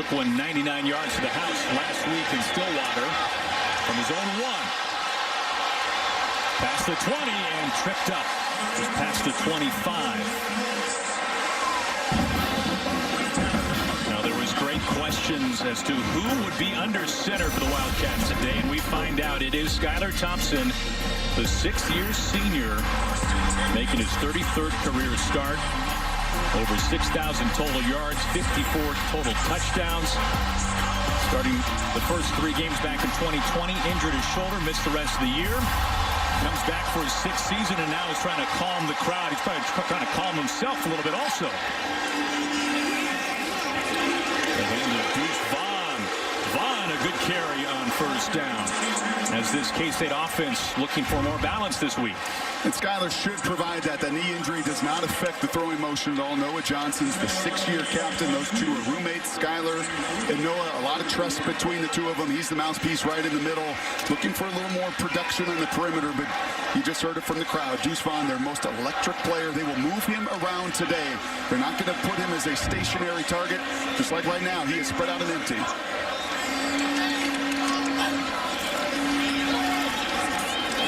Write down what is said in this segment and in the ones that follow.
took one 99 yards to the house last week in Stillwater from his own 1. Past the 20 and tripped up. Just past the 25. Great questions as to who would be under center for the Wildcats today, and we find out it is Skylar Thompson, the 6th-year senior, making his 33rd career start. Over 6,000 total yards, 54 total touchdowns. Starting the first 3 games back in 2020, injured his shoulder, missed the rest of the year. Comes back for his 6th season and now is trying to calm the crowd. He's probably trying to calm himself a little bit also. Vaughn, a good carry on first down as this K-State offense looking for more balance this week. And Skylar should provide that. The knee injury does not affect the throwing motion at all. Noah Johnson's the 6th-year captain. Those two are roommates. Skylar and Noah, a lot of trust between the two of them. He's the mouthpiece right in the middle, looking for a little more production on the perimeter, but you just heard it from the crowd. Deuce Vaughn, their most electric player. They will move him around today. They're not going to put him as a stationary target. Just like right now, he is spread out and empty.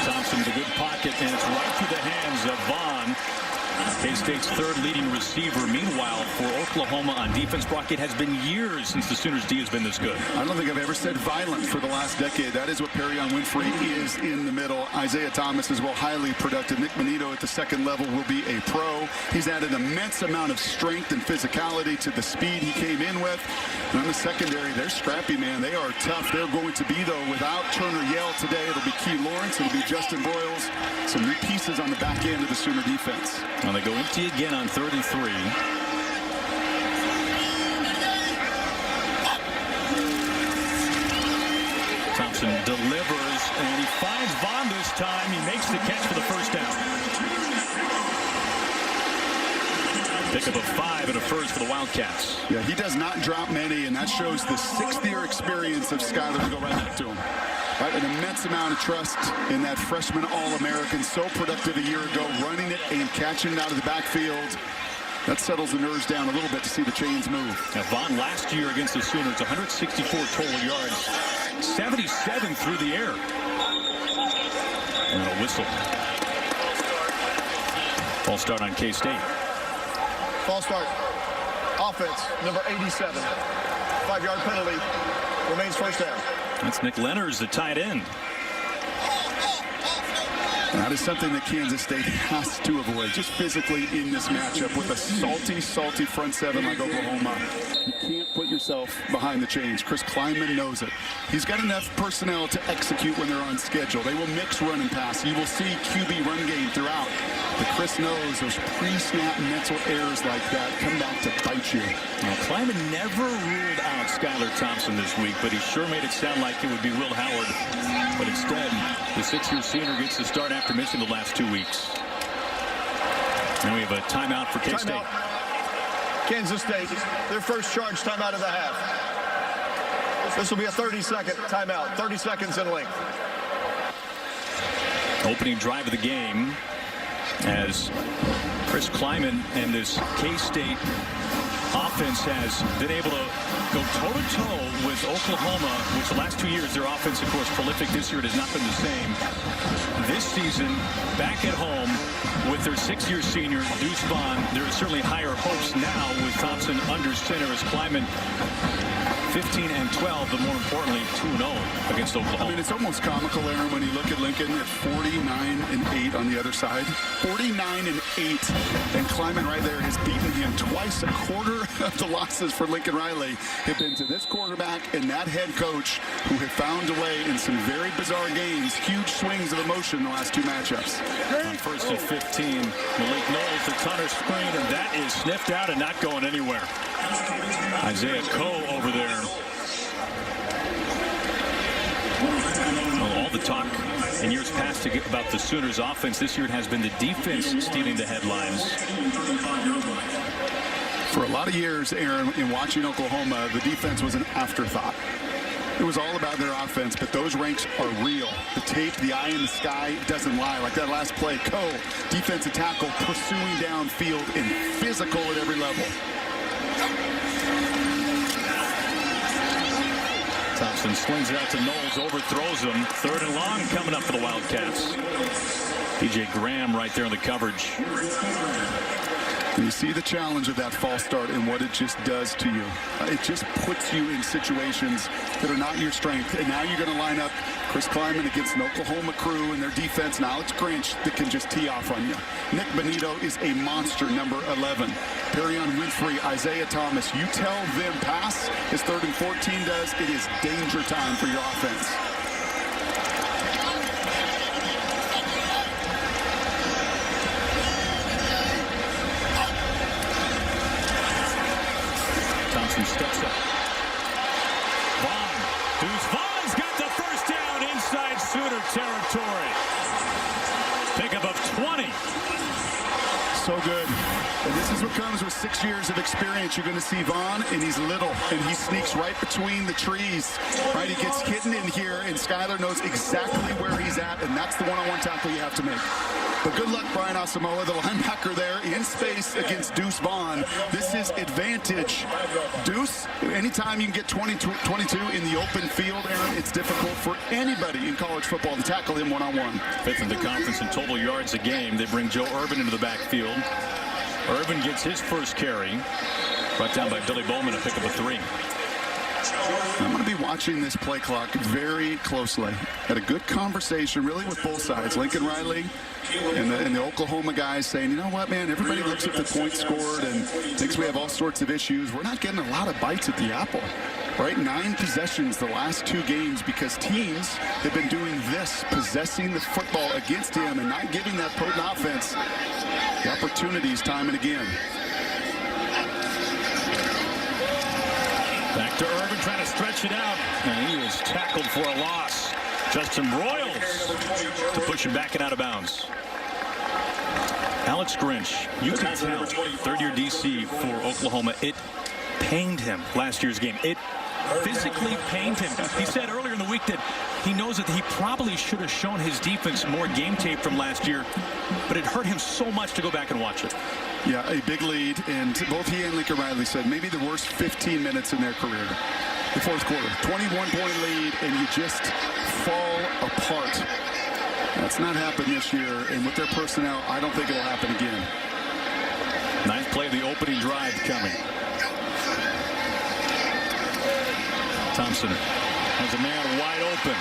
Thompson's a good pocket, and it's right through the hands of Vaughn, K-State's 3rd leading receiver. Meanwhile, for Oklahoma on defense, Brock, it has been years since the Sooners' D has been this good. I don't think I've ever said violent for the last decade. That is what Perrion Winfrey is in the middle. Isaiah Thomas is highly productive. Nick Bonito at the 2nd level will be a pro. He's added an immense amount of strength and physicality to the speed he came in with. And on the secondary, they're scrappy, man. They are tough. They're going to be, though, without Turner Yell today. It'll be Key Lawrence. It'll be Justin Broyles. Some new pieces on the back end of the Sooner defense. Well, they go empty again on 3rd and 3. Thompson delivers, and he finds Vaughn this time. He makes the catch for the first down. Pick up a 5 and a first for the Wildcats. Yeah, he does not drop many, and that shows the 6th-year experience of Skylar to go right back to him. Right, an immense amount of trust in that freshman All-American. So productive a year ago, running it and catching it out of the backfield. That settles the nerves down a little bit to see the chains move. Now, Vaughn last year against the Sooners, 164 total yards, 77 through the air. And a whistle. False start on K-State. False start. Offense, number 87. 5-yard penalty. Remains first down. That's Nick Leonard's the tight end. That is something that Kansas State has to avoid, just physically in this matchup with a salty front 7 like Oklahoma. You can't put yourself behind the chains. Chris Kleinman knows it. He's got enough personnel to execute when they're on schedule. They will mix run and pass. You will see QB run game throughout. But Chris knows those pre-snap mental errors like that come back to bite you. Now, Kleinman never ruled out Skylar Thompson this week, but he sure made it sound like it would be Will Howard. But instead, the 6-year senior gets the start after missing the last 2 weeks. Now we have a timeout for K-State. Timeout. Kansas State, their first charge timeout of the half. This will be a 30-second timeout, 30 seconds in length. Opening drive of the game as Chris Kleinman and this K-State offense has been able to go toe-to-toe with Oklahoma, which the last 2 years, their offense, of course, prolific. This year it has not been the same. This season, back at home with their 6-year senior, Deuce Vaughn, there are certainly higher hopes now with Thompson under center as Kleinman 15 and 12, but more importantly, 2-0 against Oklahoma. I mean, it's almost comical, Aaron, when you look at Lincoln at 49 and 8 on the other side. 49 and 8, and Kleinman right there has beaten him twice. A quarter of the losses for Lincoln Riley have been to this quarterback and that head coach who have found a way in some very bizarre games, huge swings of emotion in the last 2 matchups. On first and 15, Malik Knowles, the Tunner screen, and that is sniffed out and not going anywhere. Isaiah Coe over there. Well, all the talk in years past about the Sooners offense, this year it has been the defense stealing the headlines. For a lot of years, Aaron, in watching Oklahoma, the defense was an afterthought. It was all about their offense, but those ranks are real. The tape, the eye in the sky doesn't lie. Like that last play, Coe, defensive tackle, pursuing downfield and physical at every level. Thompson slings it out to Knowles, overthrows him. 3rd and long coming up for the Wildcats. DJ Graham right there in the coverage. You see the challenge of that false start and what it just does to you. It just puts you in situations that are not your strength. And now you're going to line up Chris Kleiman against an Oklahoma crew and their defense and Alex Grinch that can just tee off on you. Nick Benito is a monster, number 11. Perrion Winfrey, Isaiah Thomas. You tell them pass, as 3rd and 14 does, it is danger time for your offense. Thompson steps up. Vaughn's got the first down inside Sooner territory. Pickup of 20. So good. And this is what comes with 6 years of experience. You're going to see Vaughn, and he's little, and he sneaks right between the trees. Right, he gets hidden in here, and Skyler knows exactly where he's at, and that's the one-on-one tackle you have to make. But good luck, Brian Asamoah, the linebacker there in space against Deuce Vaughn. This is advantage. Deuce, anytime you can get 22 in the open field, Aaron, it's difficult for anybody in college football to tackle him one-on-one. 5th in the conference in total yards a game. They bring Joe Urban into the backfield. Urban gets his first carry. Brought down by Billy Bowman, a pickup of 3. I'm going to be watching this play clock very closely. Had a good conversation, really, with both sides. Lincoln Riley and the Oklahoma guys saying, you know what, man, everybody looks at the points scored and thinks we have all sorts of issues. We're not getting a lot of bites at the apple. Right, 9 possessions the last 2 games because teams have been doing this, possessing the football against him and not giving that potent offense the opportunities time and again. Back to Urban trying to stretch it out, and he is tackled for a loss. Justin Broyles to push him back and out of bounds. Alex Grinch, you can tell, 3rd-year DC for Oklahoma. It pained him last year's game. It physically pained him. He said earlier in the week that he knows that he probably should have shown his defense more game tape from last year, but it hurt him so much to go back and watch it. Yeah, a big lead, and both he and Lincoln Riley said maybe the worst 15 minutes in their career. The 4th quarter, 21-point lead, and you just fall apart. That's not happened this year, and with their personnel, I don't think it'll happen again. 9th play of the opening drive coming. Thompson has a man wide open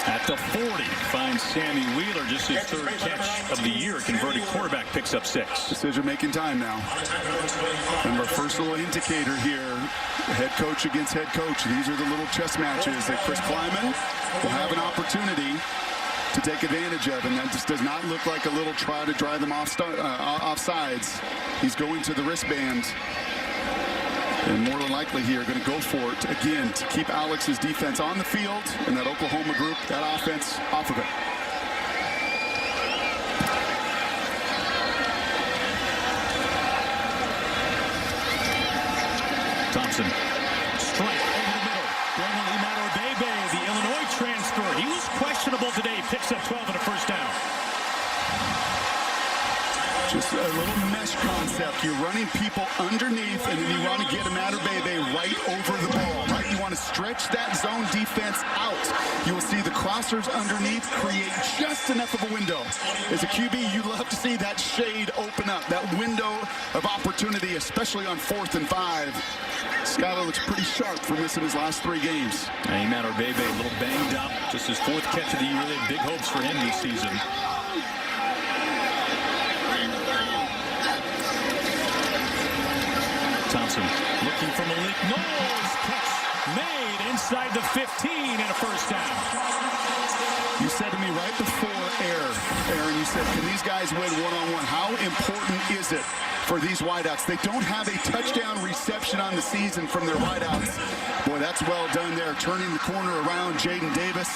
at the 40. Finds Sammy Wheeler, just his 3rd catch of the year. Converted quarterback picks up 6. Decision-making time now. And our first little indicator here, head coach against head coach. These are the little chess matches that Chris Kleiman will have an opportunity to take advantage of, and that just does not look like a little try to drive them offsides. He's going to the wristband. And more than likely here, going to go for it again to keep Alex's defense on the field and that Oklahoma group, that offense, off of it. Thompson, strike over the middle. Brandon Imatorbhebhe, the Illinois transfer. He was questionable today. Picks up 12 and a first down. Just a little mesh concept. You're running people underneath, and then you want to get Imatorbhebhe right over the ball, right? You want to stretch that zone defense out. You will see the crossers underneath create just enough of a window. As a QB, you love to see that shade open up, that window of opportunity, especially on 4th and 5. Skyler looks pretty sharp for missing his last 3 games. And Imatorbhebhe a little banged up. Just his 4th catch of the year. They have big hopes for him this season. Thompson looking for Malik Knowles. Catch made inside the 15 and a first down. You said to me right before Aaron, you said, can these guys win one-on-one? How important is it for these wideouts? They don't have a touchdown reception on the season from their wideouts. Boy, that's well done there, turning the corner around Jaden Davis.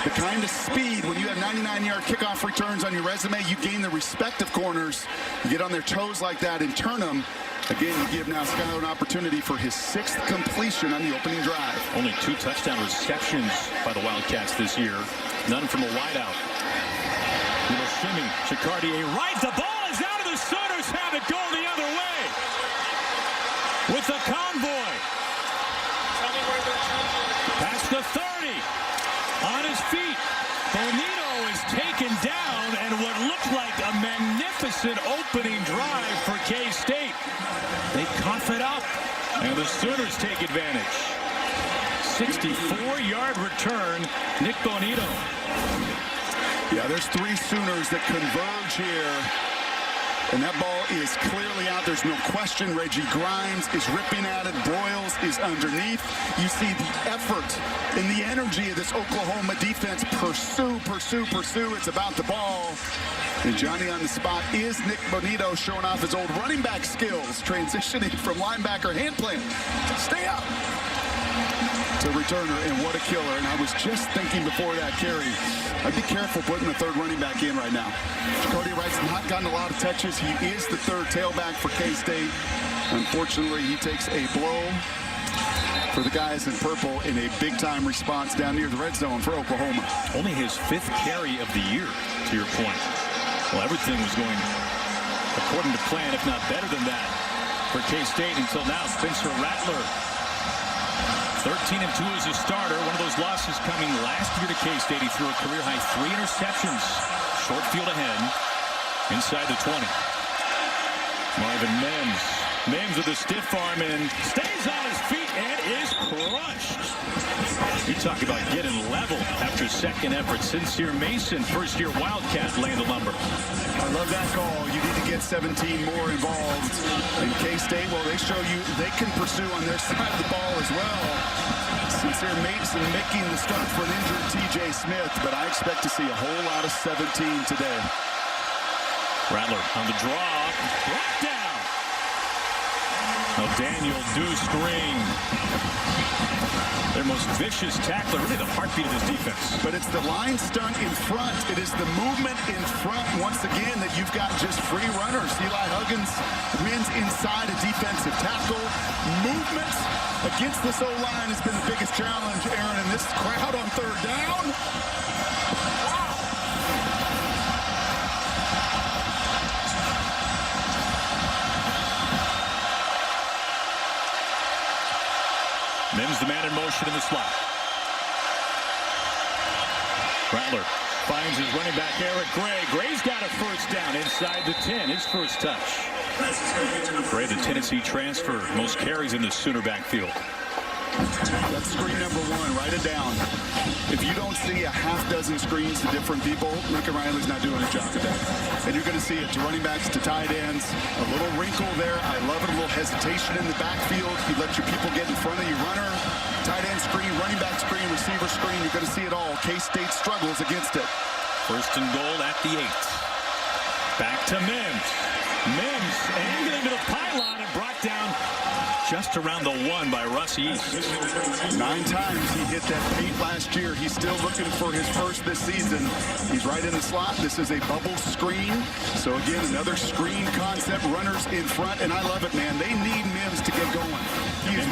The kind of speed, when you have 99-yard kickoff returns on your resume, you gain the respect of corners. You get on their toes like that and turn them. Again, you give now Skyler an opportunity for his 6th completion on the opening drive. Only 2 touchdown receptions by the Wildcats this year. None from a wideout. Little shimmy. Chicardier right. The ball is out of the Sooners. Have it go the other way. With the convoy. Past the 30. the Sooners take advantage. 64-yard return, Nick Bonito. Yeah, there's 3 Sooners that converge here. And that ball is clearly out. There's no question. Reggie Grimes is ripping at it. Broyles is underneath. You see the effort and the energy of this Oklahoma defense. Pursue, pursue, pursue. It's about the ball. And Johnny on the spot is Nick Bonito, showing off his old running back skills, transitioning from linebacker hand plant. Stay up to returner, and what a killer. And I was just thinking before that carry, I'd be careful putting the 3rd running back in right now. Cody Wright's not gotten a lot of touches. He is the 3rd tailback for K-State. Unfortunately, he takes a blow for the guys in purple in a big-time response down near the red zone for Oklahoma. Only his 5th carry of the year, to your point. Well, everything was going according to plan, if not better than that, for K-State until now. Spencer Rattler, 13-2 as a starter. One of those losses coming last year to K-State. He threw a career-high 3 interceptions. Short field ahead, inside the 20. Marvin Mims. Mims with a stiff arm and stays on his feet and is crushed. You talk about getting level after 2nd effort. Sincere Mason, first-year Wildcat, laying the lumber. I love that call. You need to get 17 more involved. And K-State, well, they show you they can pursue on their side of the ball as well. Sincere Mason making the start for an injured T.J. Smith, but I expect to see a whole lot of 17 today. Rattler on the draw. Brought down. Now Daniel Deuce Green. Their most vicious tackler, really the heartbeat of this defense. But it's the line stunt in front. It is the movement in front, once again, that you've got just free runners. Eli Huggins wins inside a defensive tackle. Movement against this O-line has been the biggest challenge, Aaron, and this crowd on 3rd down. Mims the man in motion in the slot. Rattler finds his running back Eric Gray. Gray's got a 1st down inside the 10. His first touch. Gray, the Tennessee transfer, most carries in the Sooner backfield. That's screen number 1. Write it down. If you don't see a half-dozen screens to different people, Lincoln Riley's not doing a job today. And you're going to see it to running backs, to tight ends. A little wrinkle there. I love it. A little hesitation in the backfield. You let your people get in front of your runner. Tight end screen, running back screen, receiver screen. You're going to see it all. K-State struggles against it. 1st and goal at the 8. Back to Mims. Mims angling to the pylon and brought down just around the 1 by Russ East. 9 times he hit that 8 last year. He's still looking for his 1st this season. He's right in the slot. This is a bubble screen. So again, another screen concept. Runners in front, and I love it, man. They need Mims to get going. He's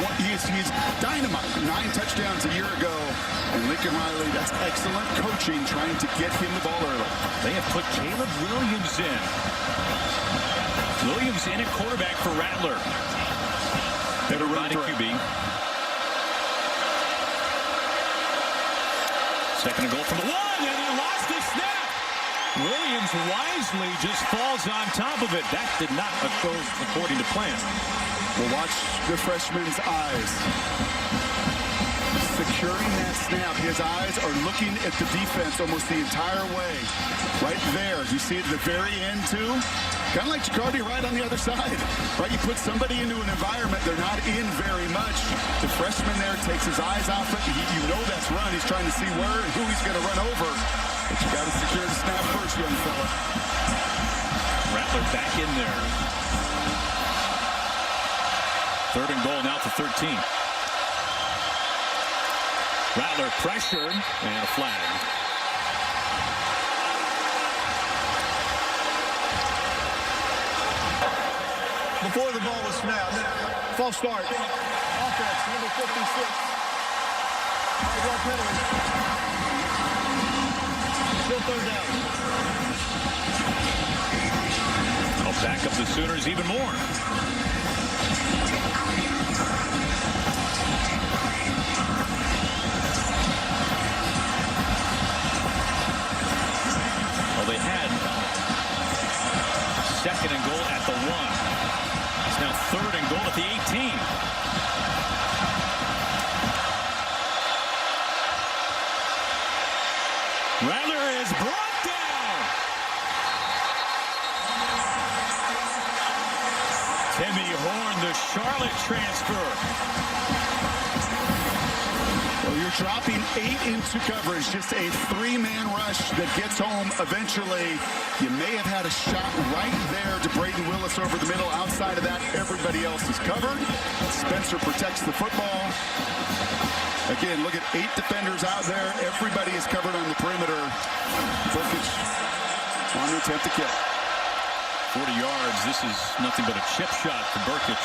dynamite. 9 touchdowns a year ago. And Lincoln Riley, that's excellent coaching, trying to get him the ball early. They have put Caleb Williams in. Williams in at quarterback for Rattler. Better run QB. 2nd and goal from the 1, and he lost the snap. Williams wisely just falls on top of it. That did not go according to plan. Well, watch the freshman's eyes. Securing that snap, his eyes are looking at the defense almost the entire way. Right there, you see it at the very end too. Kind of like Jacoby Wright on the other side, right? You put somebody into an environment they're not in very much. The freshman there takes his eyes off it. You know that's run. He's trying to see where and who he's going to run over. But you got to secure the snap first, young fella. Rattler back in there. 3rd and goal now to 13. Rattler pressured and a flag. Before the ball was snapped, false start. Offense, number 56. High penalty. Still 3rd down. I'll back up the Sooners even more. Well, they had 2nd and goal at the 1. It's now 3rd and goal at the 18. Rattler is brought down. Timmy Horn, the Charlotte transfer. Well, you're dropping 8 into coverage, just a 3-man rush that gets home eventually. You may have had a shot right there to Braden Willis over the middle. Outside of that, everybody else is covered. Spencer protects the football. Again, look at 8 defenders out there. Everybody is covered on the perimeter. Burkich on the attempt to kill. 40 yards. This is nothing but a chip shot for Burkich.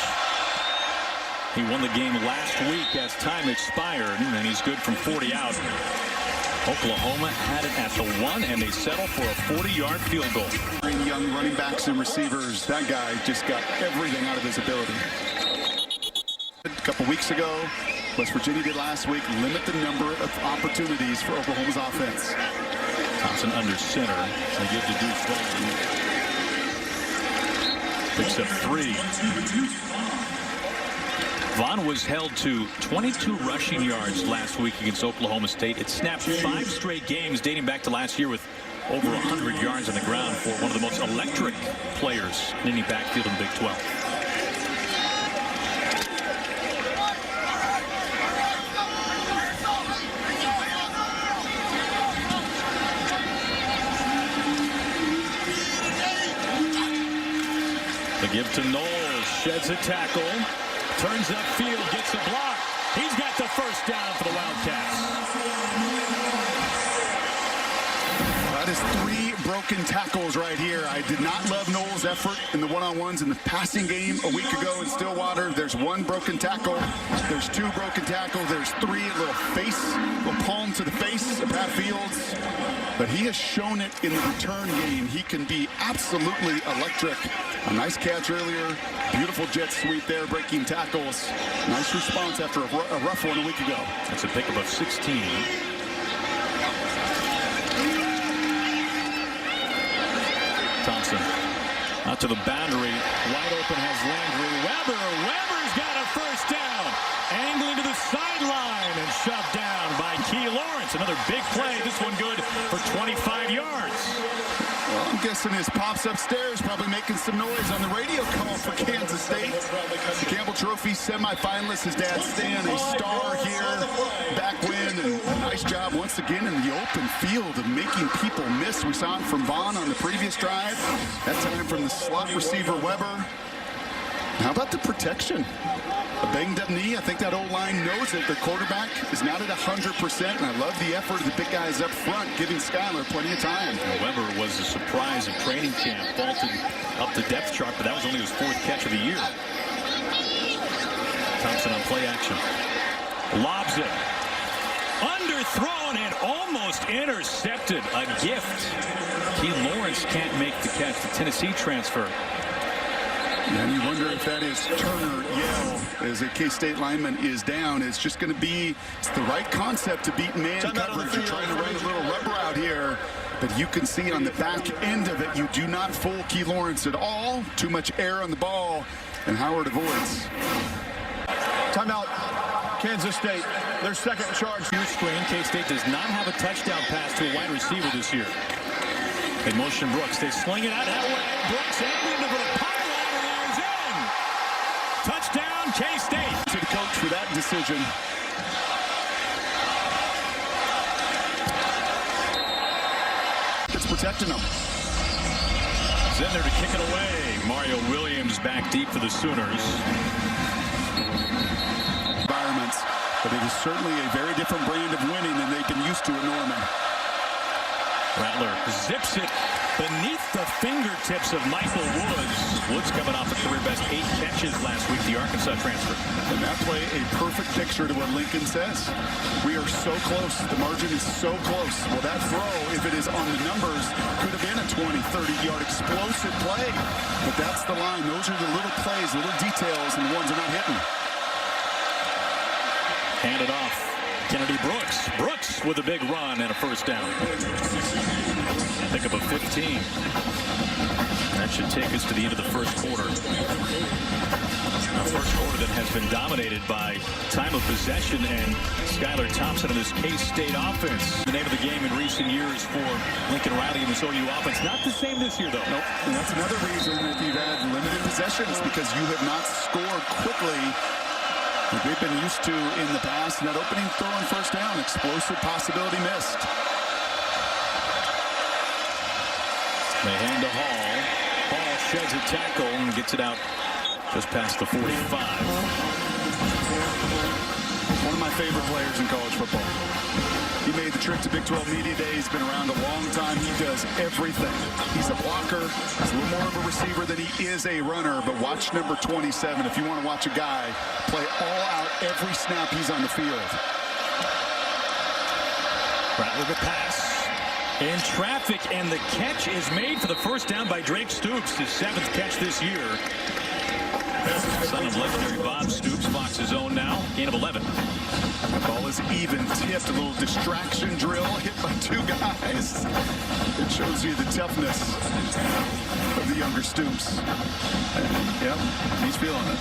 He won the game last week as time expired, and he's good from 40 out. Oklahoma had it at the 1, and they settle for a 40-yard field goal. Young running backs and receivers, that guy just got everything out of his ability. A couple weeks ago, West Virginia did last week, limit the number of opportunities for Oklahoma's offense. Thompson under center. They give to Deuce Vaughn. Picks up 3. Vaughn was held to 22 rushing yards last week against Oklahoma State. It snapped 5 straight games dating back to last year with over 100 yards on the ground for one of the most electric players in any backfield in the Big 12. The give to Knowles, sheds a tackle. Turns upfield, gets a block. He's got the first down for the Wildcats. That is 3 broken tackles right here. I did not love Knowles' effort in the one-on-ones in the passing game a week ago in Stillwater. There's 1 broken tackle. There's 2 broken tackles. There's 3, a little palm to the face of Pat Fields. But he has shown it in the return game. He can be absolutely electric. A nice catch earlier. Beautiful jet sweep there, breaking tackles. Nice response after a rough one a week ago. That's a pickup of 16. Thompson out to the boundary. Wide open has Landry. Weber's got a first down. Angling to the sideline and shoved down by Key Lawrence. Another big play. This one good for 25 yards. Well, I'm guessing his pops upstairs probably making some noise on the radio call for Kansas State. The Campbell Trophy semifinalist, his dad Stan, a star here back when, and a nice job once again in the open field of making people miss. We saw it from Vaughn on the previous drive. That time from the slot receiver Weber. How about the protection? A banged up knee. I think that O-line knows it. The quarterback is not at 100%, and I love the effort of the big guys up front, giving Skyler plenty of time. Weber was a surprise in training camp, vaulted up the depth chart, but that was only his 4th catch of the year. Thompson on play action. Lobs it. Underthrown and almost intercepted. A gift. Key Lawrence can't make the catch. The Tennessee transfer. And you wonder if that is Turner Yell as a K-State lineman is down. It's just going to be, it's the right concept to beat man coverage. You're trying to run a little rubber out here, but you can see on the back end of it, you do not fool Key Lawrence at all. Too much air on the ball, and Howard avoids. Timeout, Kansas State. Their second charge. Huge screen. K-State does not have a touchdown pass to a wide receiver this year. They motion Brooks. They sling it out that way. Brooks angling to put a touchdown, K-State. To the coach for that decision. It's protecting them. It's in there to kick it away. Mario Williams back deep for the Sooners. Environments, but it is certainly a very different brand of winning than they've been used to at Norman. Rattler zips it beneath the fingertips of Michael Woods. Woods coming off a career-best 8 catches last week, the Arkansas transfer. And that play, a perfect picture to what Lincoln says. We are so close. The margin is so close. Well, that throw, if it is on the numbers, could have been a 20, 30-yard explosive play. But that's the line. Those are the little plays, little details, and the ones are not hitting. Hand it off. Kennedy Brooks. Brooks with a big run and a first down. Pick up a 15. That should take us to the end of the first quarter. A first quarter that has been dominated by time of possession and Skylar Thompson and his K-State offense. The name of the game in recent years for Lincoln Riley and this OU offense. Not the same this year, though. Nope. And that's another reason that you've had limited possessions, because you have not scored quickly like we've been used to in the past. And that opening throw on first down, explosive possibility missed. They hand to Hall. Hall sheds a tackle and gets it out just past the 45. One of my favorite players in college football. He made the trip to Big 12 Media Day. He's been around a long time. He does everything. He's a blocker. He's a little more of a receiver than he is a runner. But watch number 27 if you want to watch a guy play all out every snap he's on the field. Rattler the pass. In traffic, and the catch is made for the first down by Drake Stoops, his 7th catch this year. Son of legendary Bob Stoops, Fox's own now, gain of 11. The ball is even tipped, a little distraction drill hit by 2 guys. It shows you the toughness of the younger Stoops. And, yep, he's feeling it.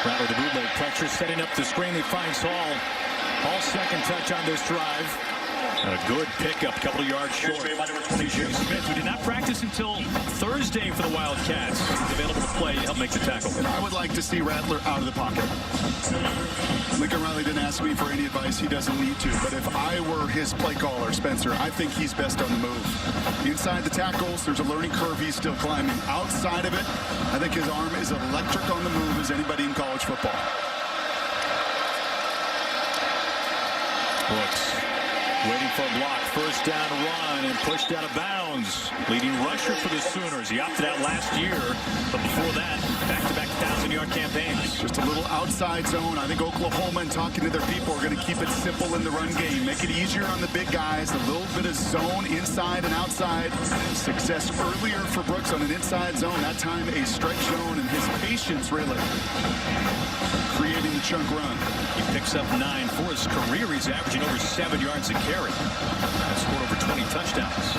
Rattler the bootleg pressure, setting up the screen. He finds Hall. Hall's second touch on this drive. And a good pickup, couple of yards short. TJ Smith, who did not practice until Thursday for the Wildcats, is available to play to help make the tackle. And I would like to see Rattler out of the pocket. Lincoln Riley didn't ask me for any advice. He doesn't need to. But if I were his play caller, Spencer, I think he's best on the move. Inside the tackles, there's a learning curve he's still climbing. Outside of it, I think his arm is electric on the move as anybody in college football. Brooks waiting for a block. First down run and pushed out of bounds. Leading rusher for the Sooners. He opted out last year, but before that, back-to-back 1,000-yard campaigns. Just a little outside zone. I think Oklahoma, and talking to their people, are going to keep it simple in the run game. Make it easier on the big guys. A little bit of zone inside and outside. Success earlier for Brooks on an inside zone. That time a strike zone, and his patience really creating the chunk run. He picks up 9 for his career. He's averaging over 7 yards a carry. And scored over 20 touchdowns.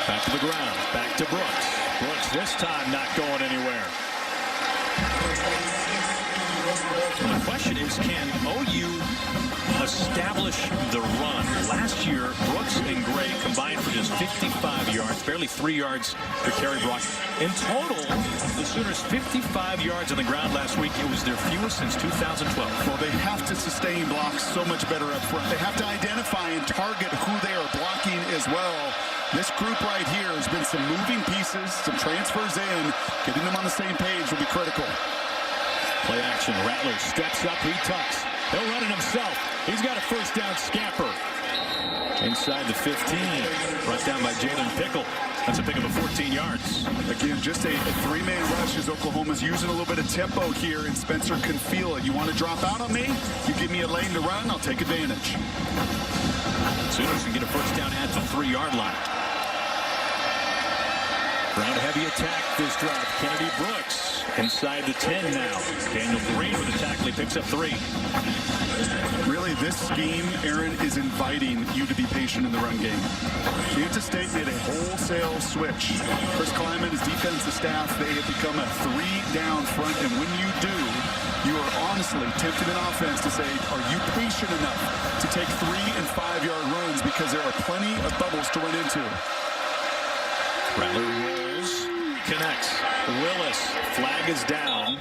Back to the ground. Back to Brooks. Brooks this time not going anywhere. And the question is, can OU establish the run? Last year, Brooks and Gray combined for just 55 yards, barely 3 yards per carry block. In total, the Sooners 55 yards on the ground last week. It was their fewest since 2012. Well, they have to sustain blocks so much better up front. They have to identify and target who they are blocking as well. This group right here has been some moving pieces, some transfers in. Getting them on the same page will be critical. Play action. Rattler steps up. He tucks. He'll run it himself. He's got a first down scamper. Inside the 15. Brought down by Jalen Pickle. That's a pickup of 14 yards. Again, just a 3-man rush as Oklahoma's using a little bit of tempo here, and Spencer can feel it. You want to drop out on me? You give me a lane to run, I'll take advantage. Sooners can get a first down at the 3-yard line. Ground-heavy attack this drive. Kennedy Brooks inside the 10 now. Daniel Green with a tackle. He picks up 3. Really, this scheme, Aaron, is inviting you to be patient in the run game. Kansas State made a wholesale switch. Chris Kleiman, his defensive staff, they have become a 3-down front, and when you do, you are honestly tempted in offense to say, are you patient enough to take 3- and 5-yard runs, because there are plenty of bubbles to run into. Rattler rolls, connects. Willis, flag is down.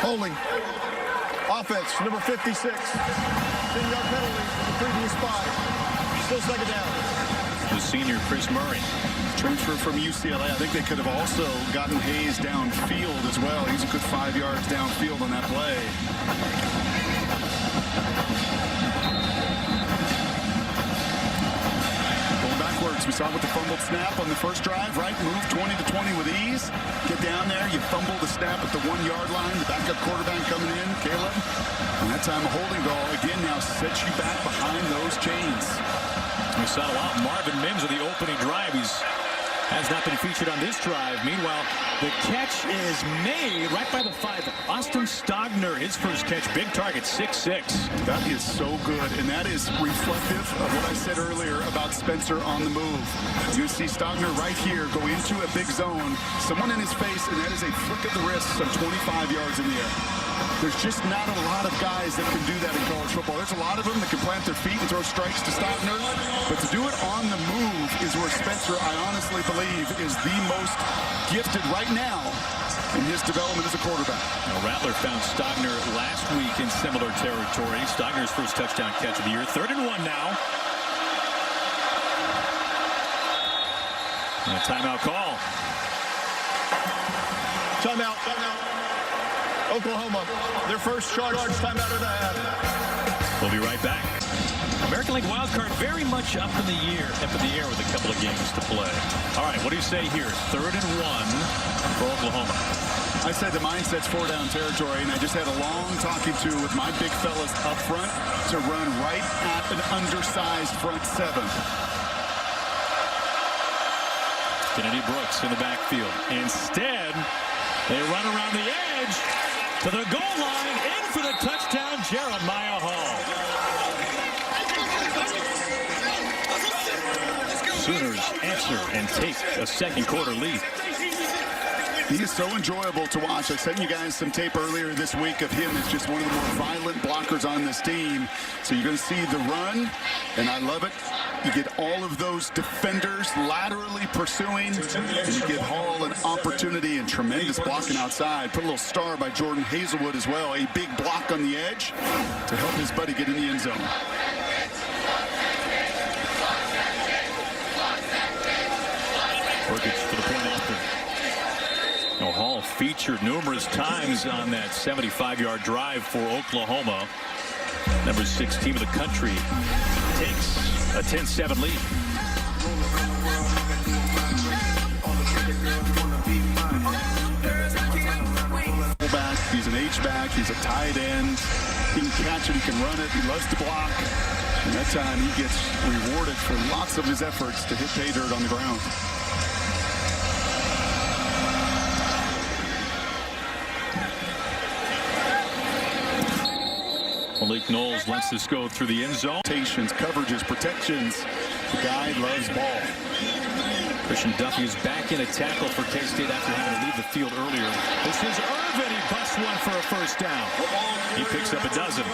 Holding. Offense, number 56. 10-yard penalty for the previous spot. Still second down. The senior, Chris Murray. Transfer from UCLA. I think they could have also gotten Hayes downfield as well. He's a good 5 yards downfield on that play. We saw with the fumbled snap on the first drive, right? Move 20-20 with ease. Get down there. You fumble the snap at the 1-yard line. The backup quarterback coming in, Caleb. And that time a holding goal again now sets you back behind those chains. We saw a lot of Marvin Mims with the opening drive. Has not been featured on this drive. Meanwhile, the catch is made right by the 5. Austin Stogner, his first catch, big target, 6'6". That is so good, and that is reflective of what I said earlier about Spencer on the move. You see Stogner right here go into a big zone, someone in his face, and that is a flick of the wrist some 25 yards in the air. There's just not a lot of guys that can do that in college football. There's a lot of them that can plant their feet and throw strikes to Stogner, but to do it on the move is where Spencer, I honestly believe, is the most gifted right now in his development as a quarterback. Now, Rattler found Stogner last week in similar territory. Stogner's first touchdown catch of the year. 3rd and 1 now. And a timeout call. Timeout. Oklahoma, their first charge timeout of the half. We'll be right back. American League wildcard very much up in the air with a couple of games to play. All right, what do you say here? 3rd and 1 for Oklahoma. I said the mindset's 4-down territory, and I just had a long talking to with my big fellas up front to run right at an undersized front 7. Kennedy Brooks in the backfield. Instead, they run around the edge to the goal line, in for the touchdown, Jeremiah Hall. Sooners answer and take a second quarter lead. He is so enjoyable to watch. I sent you guys some tape earlier this week of him as just one of the more violent blockers on this team. So you're going to see the run, and I love it. You get all of those defenders laterally pursuing, and you give Hall an opportunity and tremendous blocking outside. Put a little star by Jordan Hazelwood as well. A big block on the edge to help his buddy get in the end zone. Perkins for the point after. Now, Hall featured numerous times on that 75-yard drive for Oklahoma. Number 6 team of the country takes a 10-7 lead. Fullback, he's an H-back, he's a tight end. He can catch it, he can run it, he loves to block. And that time he gets rewarded for lots of his efforts to hit pay dirt on the ground. Malik Knowles lets this go through the end zone. Coverages, protections. The guy loves ball. Christian Duffy is back in a tackle for K-State after having to leave the field earlier. This is Irvin. He busts one for a first down. He picks up a dozen.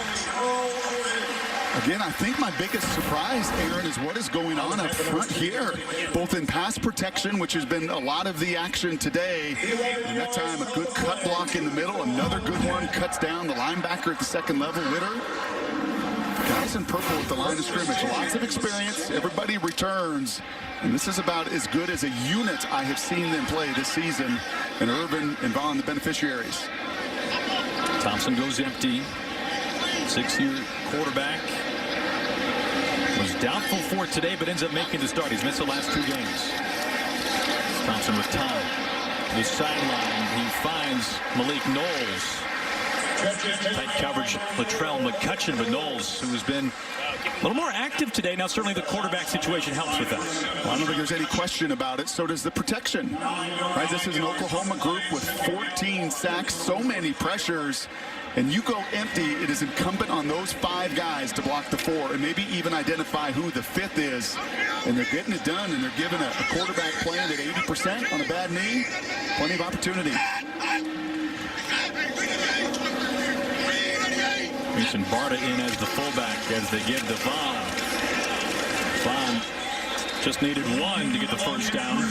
Again, I think my biggest surprise, Aaron, is what is going on up front here, both in pass protection, which has been a lot of the action today, and that time a good cut block in the middle, another good one, cuts down the linebacker at the second level, Ritter. Guys in purple at the line of scrimmage, lots of experience, everybody returns, and this is about as good as a unit I have seen them play this season, and Irvin and Vaughn, the beneficiaries. Thompson goes empty. 6-year quarterback. Was doubtful for it today, but ends up making the start. He's missed the last 2 games. Thompson with time. The sideline, he finds Malik Knowles. Tight coverage, Latrell McCutcheon, but Knowles, who has been a little more active today. Now, certainly the quarterback situation helps with that. Well, I don't think there's any question about it. So does the protection. Right? This is an Oklahoma group with 14 sacks, so many pressures. And you go empty, it is incumbent on those 5 guys to block the 4 and maybe even identify who the 5th is. And they're getting it done, and they're giving a quarterback playing at 80% on a bad knee. Plenty of opportunity. Mason Barta in as the fullback as they give to Vaughn. Vaughn just needed 1 to get the first down.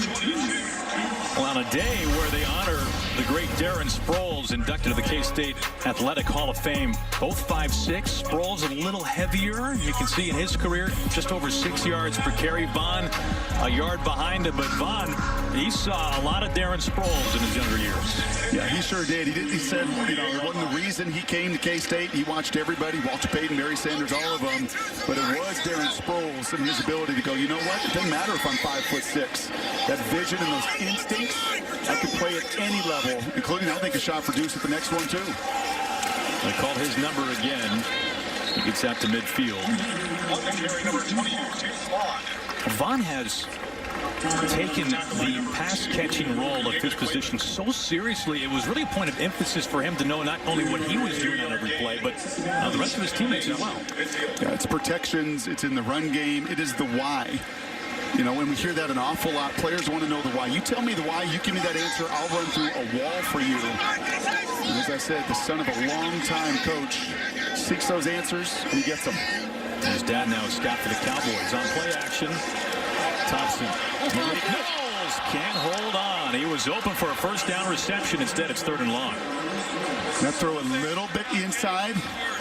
Well, on a day where they honor the great Darren Sproles, inducted to the K-State Athletic Hall of Fame, both 5'6". Sproles a little heavier. You can see in his career just over 6 yards per carry. Vaughn a yard behind him, but Vaughn, he saw a lot of Darren Sproles in his younger years. Yeah, he sure did. He said, you know, it wasn't the reason he came to K-State. He watched everybody, Walter Payton, Barry Sanders, all of them. But it was Darren Sproles and his ability to go, you know what? It doesn't matter if I'm 5'6". That vision and those instincts, I can play at any level, including, I think, a shot for Deuce at the next one, too. They called his number again. He gets out to midfield. Vaughn has taken the pass-catching role of his position so seriously. It was really a point of emphasis for him to know not only what he was doing on every play, but the rest of his teammates as well. Yeah, it's protections. It's in the run game. It is the why. You know, when we hear that an awful lot, players want to know the why. You tell me the why, you give me that answer, I'll run through a wall for you. And as I said, the son of a long-time coach seeks those answers, and he gets them. His dad now is scout for the Cowboys. On play action, Thompson. Knowles can't hold on. He was open for a first down reception. Instead, it's 3rd and long. That throw a little bit inside.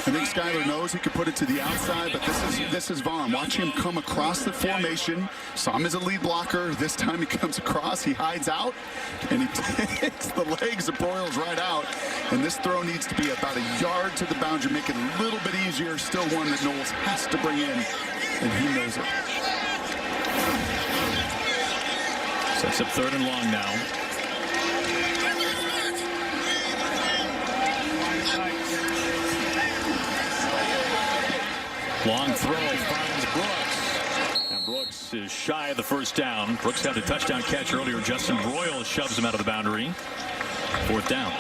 I think Skyler knows he could put it to the outside, but this is Vaughn. Watch him come across the formation. Saw him as a lead blocker. This time he comes across, he hides out, and he takes the legs of Broyles right out. And this throw needs to be about a yard to the boundary, make it a little bit easier. Still one that Knowles has to bring in, and he knows it. Sets up 3rd and long now. Long throw finds Brooks. And Brooks is shy of the first down. Brooks had the touchdown catch earlier. Justin Broyles shoves him out of the boundary. 4th down.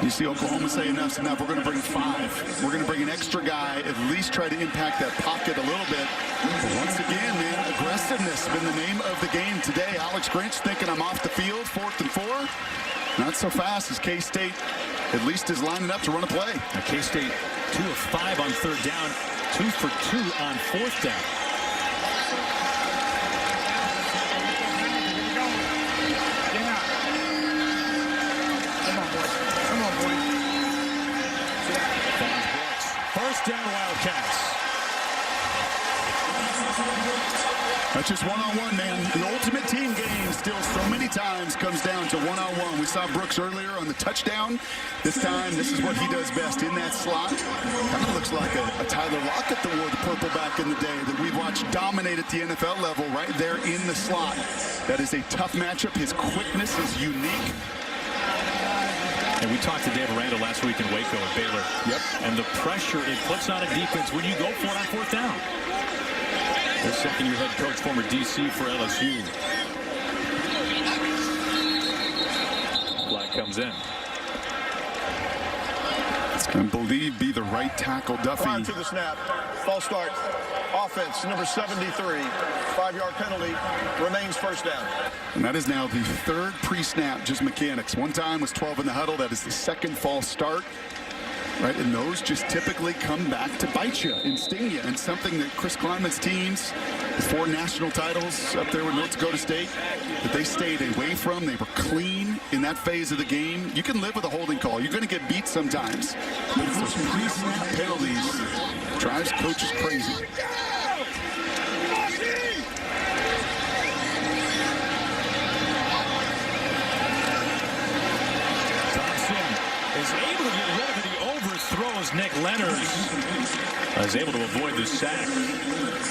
You see Oklahoma say enough's enough. We're going to bring 5. We're going to bring an extra guy, at least try to impact that pocket a little bit. But once again, man, aggressiveness has been the name of the game today. Alex Grinch thinking I'm off the field, 4th and 4. Not so fast as K-State at least is lining up to run a play. Now K-State 2 of 5 on 3rd down. 2 for 2 on 4th down. First down, Wildcats. That's just one-on-one, man. The ultimate team game still so many times comes down to one-on-one. We saw Brooks earlier on the touchdown. This time, this is what he does best in that slot. Kind of looks like a Tyler Lockett that wore the purple back in the day that we've watched dominate at the NFL level right there in the slot. That is a tough matchup. His quickness is unique. And we talked to Dave Aranda last week in Waco at Baylor. Yep. And the pressure it puts on a defense when you go for it on 4th down. The second-year head coach, former DC for LSU. Flag comes in. It's going to be the right tackle, Duffy. Prior to the snap, false start. Offense, number 73. 5-yard penalty. Remains first down. And that is now the 3rd pre-snap, just mechanics. One time was 12 in the huddle. That is the 2nd false start. Right, and those just typically come back to bite you and sting you. And something that Chris Kleinman's teams, the 4 national titles up there with North Dakota State, that they stayed away from. They were clean in that phase of the game. You can live with a holding call. You're going to get beat sometimes. But it's those pre-snap penalties that drives coaches crazy. Is able to get rid of it. He overthrows Nick Leonard. Is able to avoid the sack.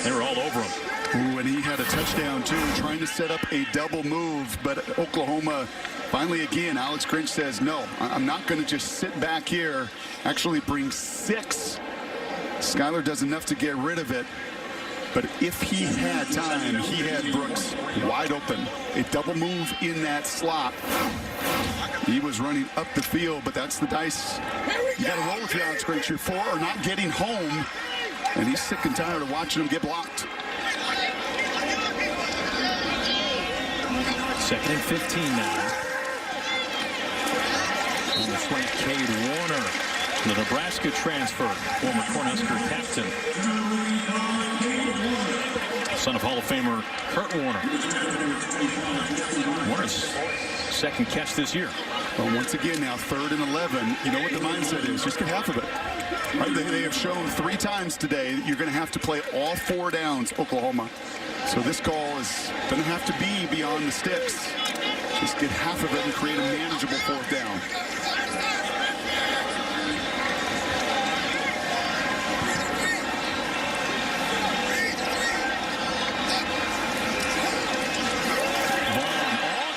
They were all over him. Ooh, and he had a touchdown, too, trying to set up a double move. But Oklahoma, finally, again, Alex Grinch says, no, I'm not going to just sit back here. Actually bring 6. Skyler does enough to get rid of it. But if he had time, he had Brooks wide open. A double move in that slot. He was running up the field, but that's the dice. You got to roll with you, Alex Grinch. You're 4 or not getting home, and he's sick and tired of watching him get blocked. 2nd and 15 now. On the swing, Cade Warner, the Nebraska transfer, former Cornhusker captain. son of Hall of Famer Kurt Warner. Warner's second catch this year. Well, once again now, 3rd and 11. You know what the mindset is. Just get half of it. Right? They have shown 3 times today that you're going to have to play all 4 downs, Oklahoma. So this call is going to have to be beyond the sticks. Just get half of it and create a manageable 4th down.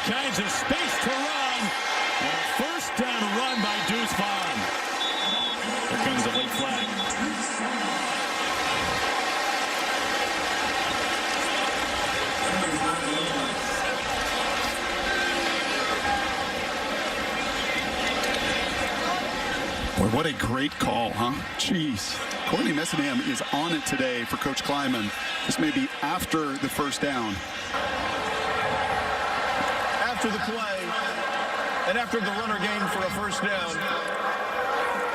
Kinds of space to run. And a first down run by Deuce Vaughn. Here comes the late flag. Boy, what a great call, huh? Jeez. Courtney Messingham is on it today for Coach Kleiman. This may be after the first down. After the play, and after the runner gained for a first down,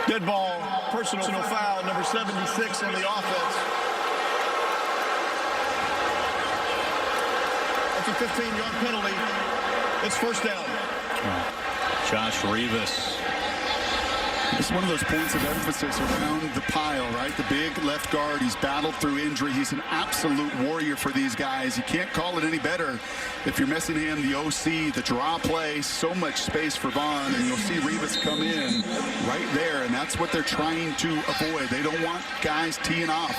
dead ball, personal foul, number 76 in the offense. That's a 15-yard penalty. It's first down. Josh Rivas. It's one of those points of emphasis around the pile, right? The big left guard. He's battled through injury. He's an absolute warrior for these guys. You can't call it any better. If you're Messingham, the OC, the draw play, so much space for Vaughn, and you'll see Rivas come in right there, and that's what they're trying to avoid. They don't want guys teeing off.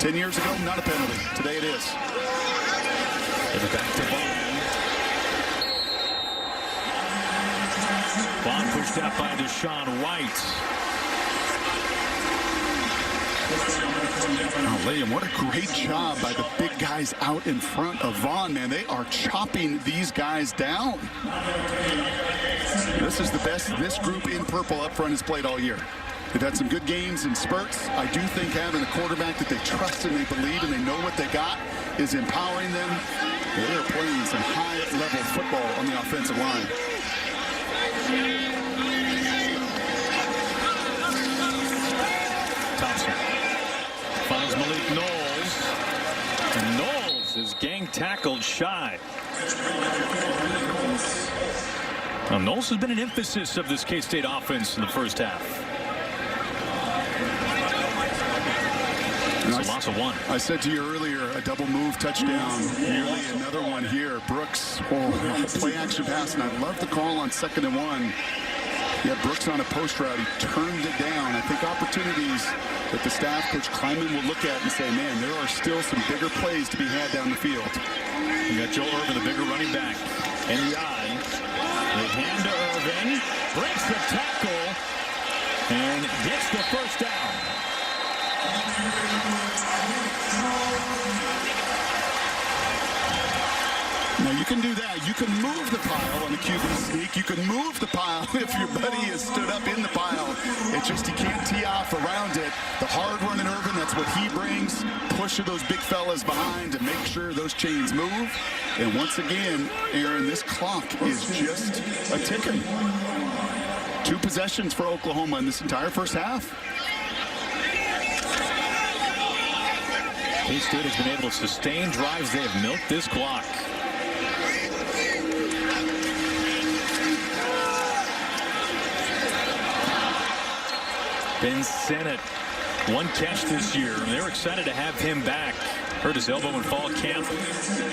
10 years ago, not a penalty. Today it is. Back to Vaughn. Vaughn pushed out by Deshaun White. Oh, Liam, what a great job by the big guys out in front of Vaughn, man. They are chopping these guys down. This is the best this group in purple up front has played all year. They've had some good games in spurts. I do think having a quarterback that they trust and they believe and they know what they got is empowering them. They are playing some high-level football on the offensive line. Thompson finds Malik Knowles, and Knowles is gang tackled shy. Now, Knowles has been an emphasis of this K-State offense in the first half. It's a loss of 1. I said to you earlier, a double move touchdown. Nearly another one here. Brooks, play action pass, and I love the call on 2nd and 1. Yeah, Brooks on a post route. He turned it down. I think opportunities that the staff, Coach Kleiman, will look at and say, man, there are still some bigger plays to be had down the field. You got Joe Irvin, the bigger running back, in the eye. They hand to Irvin, breaks the tackle, and gets the first down. Now, you can do that. You can move the pile on the QB sneak. You can move the pile if your buddy is stood up in the pile. It's just you can't tee off around it. The hard run in Irvin, that's what he brings. Push of those big fellas behind to make sure those chains move. And once again, Aaron, this clock is just a ticking. 2 possessions for Oklahoma in this entire first half. K-State has been able to sustain drives. They have milked this clock. Ben Sennett, 1 catch this year. They were excited to have him back. Hurt his elbow in fall camp.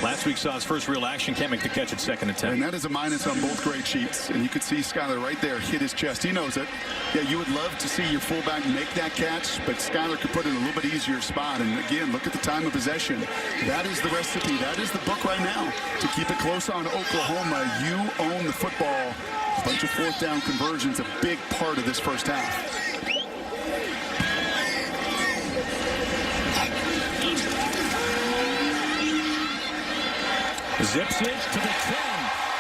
Last week saw his first real action. Can't make the catch at 2nd and 10. And that is a minus on both grade sheets. And you could see Skyler right there hit his chest. He knows it. Yeah, you would love to see your fullback make that catch, but Skyler could put it in a little bit easier spot. And again, look at the time of possession. That is the recipe. That is the book right now to keep it close on Oklahoma. You own the football. A bunch of 4th down conversions, a big part of this first half. Zips it to the 10.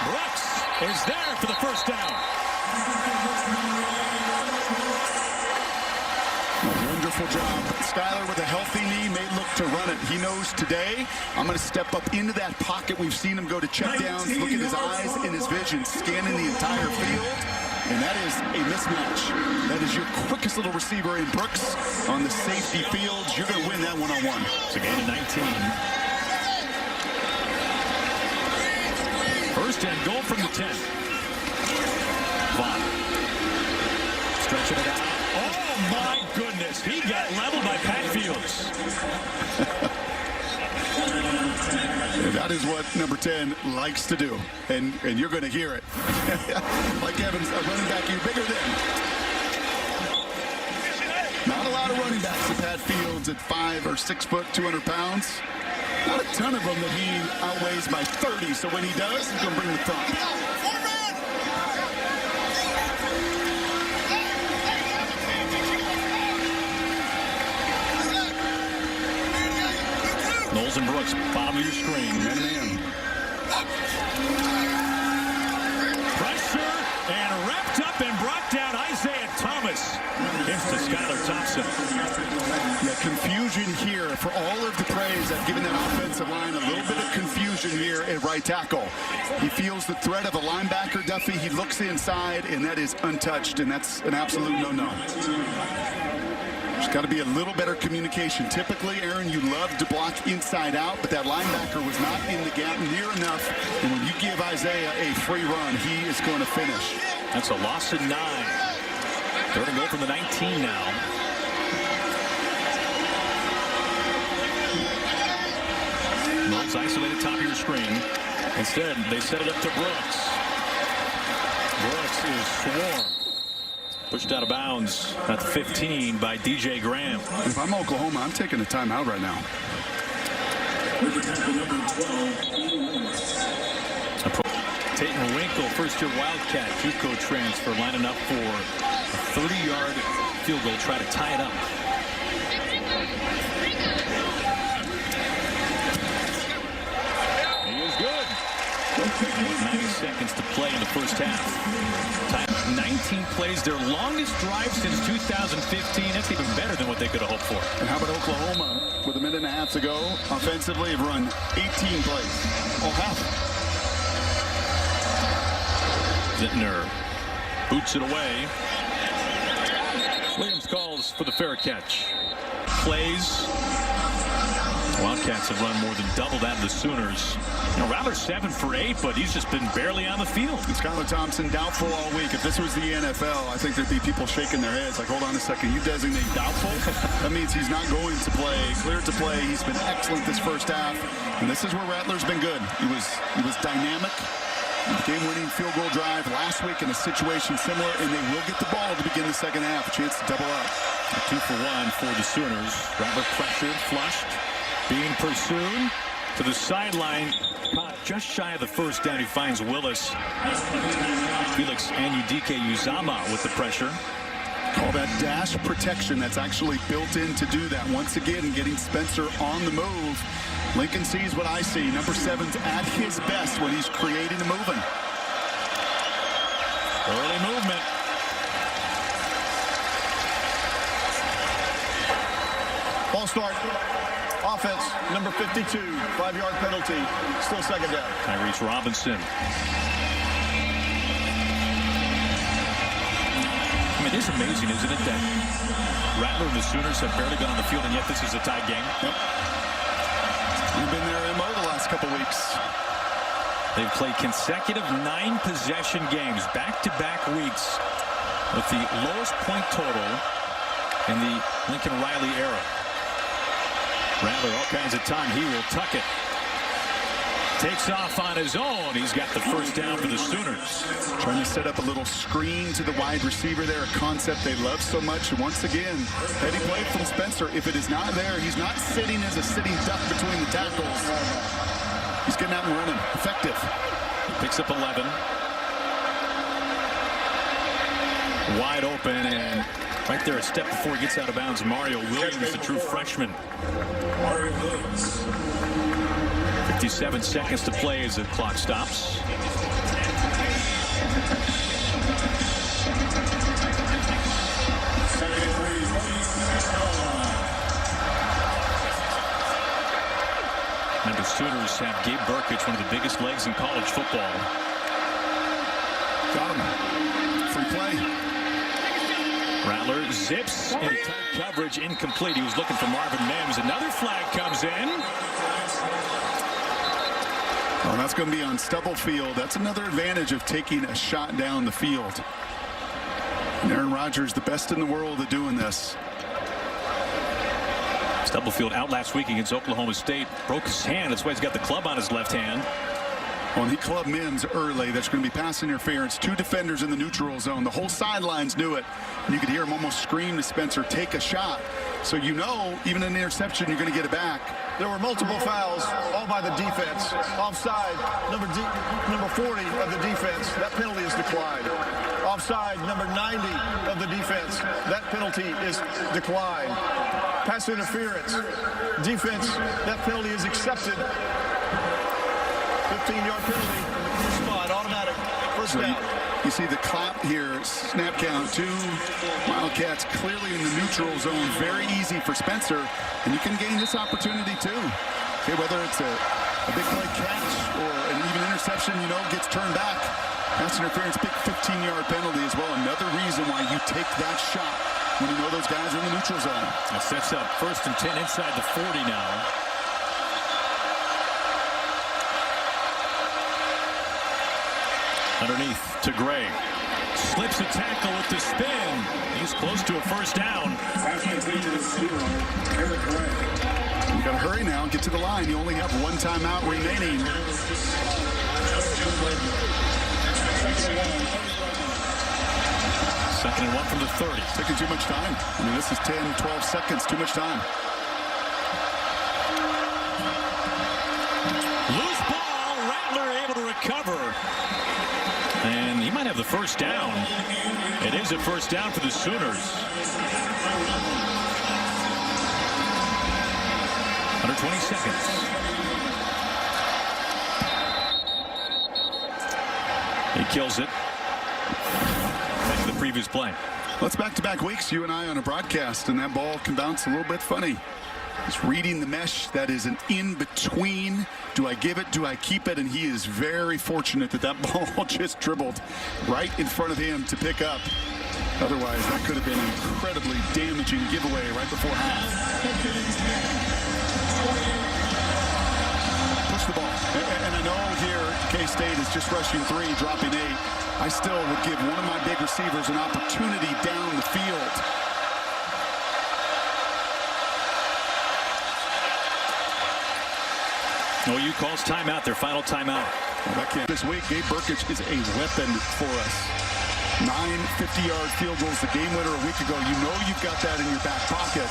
Brooks is there for the first down. Wonderful job. Skyler with a healthy knee may look to run it. He knows today, I'm going to step up into that pocket. We've seen him go to checkdowns. Look at his eyes and his vision, scanning the entire field. And that is a mismatch. That is your quickest little receiver in Brooks on the safety field. You're going to win that one-on-one. It's a gain of 19. first and goal from the 10. Vaughn. Stretching it out. Oh, my goodness. He got leveled by Pat Fields. That is what number 10 likes to do. And you're going to hear it. Like Evans, a running back you're bigger than. Not a lot of running backs at Pat Fields at 5 or 6 foot, 200 pounds. Not a ton of them that he outweighs by 30. So when he does, he's going to bring the thump. Knowles and Brooks, bottom of your screen. Man. Pressure and wrapped up and brought down Isaiah Thomas. Gets to Skylar Thompson. Yeah, confusion here for all of the praise. I've given that offensive line a little bit of confusion here at right tackle. He feels the threat of a linebacker, Duffy. He looks inside, and that is untouched, and that's an absolute no-no. There's got to be a little better communication. Typically, Aaron, you love to block inside out, but that linebacker was not in the gap near enough. And when you give Isaiah a free run, he is going to finish. That's a loss of 9. Third and goal from the 19 now. Knowles isolated top of your screen. Instead, they set it up to Brooks. Brooks is swarmed. Pushed out of bounds at the 15 by DJ Graham. If I'm Oklahoma, I'm taking a timeout right now. Tatum Winkle, first-year Wildcat, JUCO transfer, lining up for a 30-yard field goal, try to tie it up. He is good. 90 seconds to play in the first half. Time 19 plays, their longest drive since 2015. That's even better than what they could have hoped for. And how about Oklahoma, with a minute and a half to go, offensively have run 18 plays. All half. Zittner boots it away. Williams calls for the fair catch. Plays. Wildcats have run more than double that of the Sooners. You know, Rattler 7 for 8, but he's just been barely on the field. And Skylar Thompson doubtful all week. If this was the NFL, I think there'd be people shaking their heads like, hold on a second, you designate doubtful? That means he's not going to play. Cleared to play. He's been excellent this first half. And this is where Rattler's been good. He was dynamic. Game-winning field goal drive last week in a situation similar, and they will get the ball to begin the second half. A chance to double up. A 2 for 1 for the Sooners. Rattler pressured, flushed, being pursued to the sideline. Caught just shy of the first down. He finds Willis. Felix Anudike Uzama with the pressure. Call that dash protection. That's actually built in to do that. Once again, getting Spencer on the move. Lincoln sees what I see. Number 7's at his best when he's creating and moving. Early movement. Ball start. Offense, number 52. 5-yard penalty. Still second down. Tyrese Robinson. I mean, it is amazing, isn't it, that Rattler and the Sooners have barely been on the field, and yet this is a tied game. Yep. We've been there MO the last couple weeks. They've played consecutive 9-possession games, back-to-back weeks, with the lowest point total in the Lincoln Riley era. Rattler, all kinds of time. He will tuck it. Takes off on his own. He's got the first down for the Sooners. Trying to set up a little screen to the wide receiver there, a concept they love so much. And once again, heady play from Spencer. If it is not there, he's not sitting as a sitting duck between the tackles. He's getting out and running. Effective. He picks up 11. Wide open, and right there a step before he gets out of bounds. Mario Williams, the true freshman. 57 seconds to play as the clock stops. And the Sooners have Gabe Burkich, one of the biggest legs in college football. Got him. Free play. Rattler zips into tight coverage, incomplete. He was looking for Marvin Mims. Another flag comes in. Well, that's going to be on stubble field. That's another advantage of taking a shot down the field. And Aaron Rodgers, the best in the world at doing this. Stubblefield out last week against Oklahoma State. Broke his hand. That's why he's got the club on his left hand. Well, he clubbed Mims early. That's going to be pass interference. 2 defenders in the neutral zone. The whole sidelines knew it. And you could hear him almost scream to Spencer, take a shot. So you know, even an interception, you're going to get it back. There were multiple fouls, all by the defense. Offside, number 40 of the defense. That penalty is declined. Offside, number 90 of the defense. That penalty is declined. Pass interference. Defense, that penalty is accepted. 15-yard penalty in the spot, automatic. First down. You see the clap here, snap count, 2 Wildcats clearly in the neutral zone. Very easy for Spencer, and you can gain this opportunity too. Okay, whether it's a big play catch or an even interception, you know, gets turned back. Pass interference, big 15-yard penalty as well. Another reason why you take that shot when you know those guys are in the neutral zone. That sets up 1st and 10 inside the 40 now. Underneath to Gray. Slips a tackle with the spin. He's close to a first down. You got to hurry now and get to the line. You only have 1 timeout remaining. Second and 1 from the 30. Taking too much time. I mean, this is 10, 12 seconds. Too much time. Loose ball. Rattler able to recover. And he might have the first down. It is a first down for the Sooners. Under 20 seconds. He kills it. Back to the previous play. Well, it's back-to-back weeks, you and I on a broadcast, and that ball can bounce a little bit funny. He's reading the mesh. That is an in-between. Do I give it? Do I keep it? And he is very fortunate that that ball just dribbled right in front of him to pick up. Otherwise, that could have been an incredibly damaging giveaway right before half. Push the ball. And I know here K-State is just rushing 3, dropping 8. I still would give one of my big receivers an opportunity down the field. OU calls timeout, their final timeout. Well, this week, Gabe Burkich is a weapon for us. 9 50-yard field goals, the game winner a week ago. You know you've got that in your back pocket,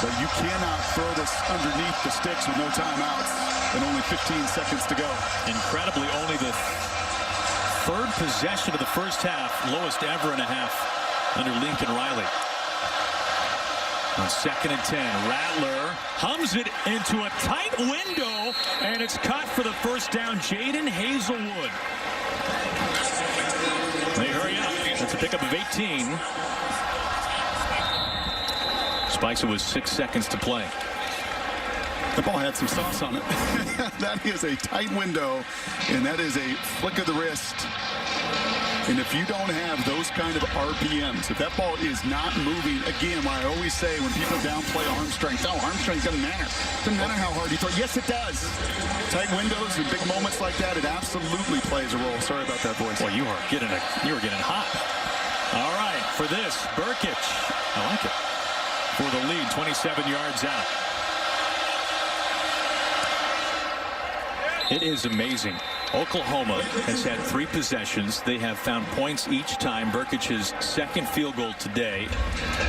but you cannot throw this underneath the sticks with no timeouts and only 15 seconds to go. Incredibly, only the 3rd possession of the first half, lowest ever in a half under Lincoln Riley. On 2nd and 10, Rattler hums it into a tight window, and it's caught for the first down. Jaden Hazelwood. They hurry up. That's a pickup of 18. Spikes it with 6 seconds to play. The ball had some sauce on it. That is a tight window, and that is a flick of the wrist. And if you don't have those kind of RPMs, if that ball is not moving, again, what I always say when people downplay arm strength, oh, arm strength doesn't matter. Doesn't matter how hard you throw. Yes, it does. Tight windows and big moments like that, it absolutely plays a role. Sorry about that, boys. Well, you were getting hot. All right, for this, Burkich. I like it. For the lead, 27 yards out. It is amazing. Oklahoma has had 3 possessions. They have found points each time. Burkich's 2nd field goal today.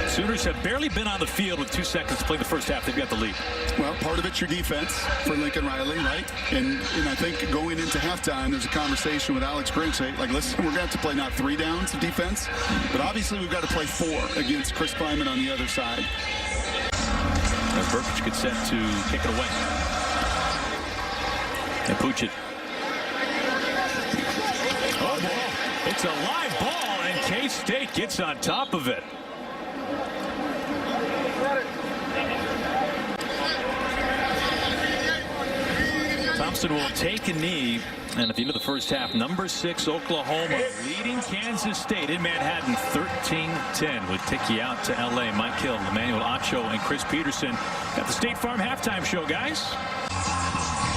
Sooners have barely been on the field with 2 seconds to play the first half. They've got the lead. Well, part of it's your defense for Lincoln Riley, right? And I think going into halftime, there's a conversation with Alex Grinch. Like, listen, we're going to have to play not 3 downs of defense, but obviously we've got to play 4 against Chris Klieman on the other side. As Burkich gets set to kick it away. And Puchet. Oh, it's a live ball, and K-State gets on top of it. Thompson will take a knee, and at the end of the first half, number 6 Oklahoma leading Kansas State in Manhattan 13-10 with Tiki out to LA. Mike Hill, Emmanuel Acho, and Chris Peterson got the State Farm halftime show, guys.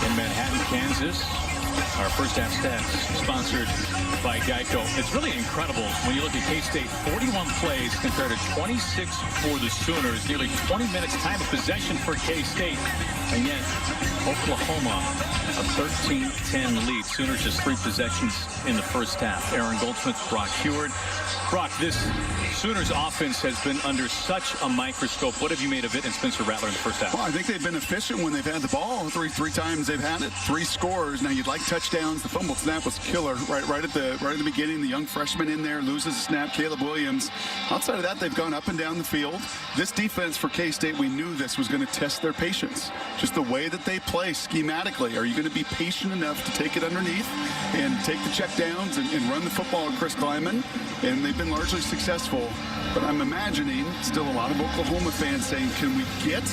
in Manhattan, Kansas. Our first half stats sponsored by Geico. It's really incredible when you look at K-State. 41 plays compared to 26 for the Sooners. Nearly 20 minutes time of possession for K-State. And yet, Oklahoma, a 13-10 lead. Sooners just 3 possessions in the first half. Aaron Goldsmith, Brock Heward. Brock, this Sooners offense has been under such a microscope. What have you made of it and Spencer Rattler in the first half? Well, I think they've been efficient when they've had the ball. Three times they've had it. 3 scores. Now you'd like touchdowns. The fumble snap was killer right at the beginning. The young freshman in there loses a snap. Caleb Williams. Outside of that, they've gone up and down the field. This defense for K-State, we knew this was going to test their patience. Just the way that they play schematically. Are you going to be patient enough to take it underneath and take the checkdowns and run the football with Chris Kleiman? And they've been largely successful. But I'm imagining still a lot of Oklahoma fans saying, can we get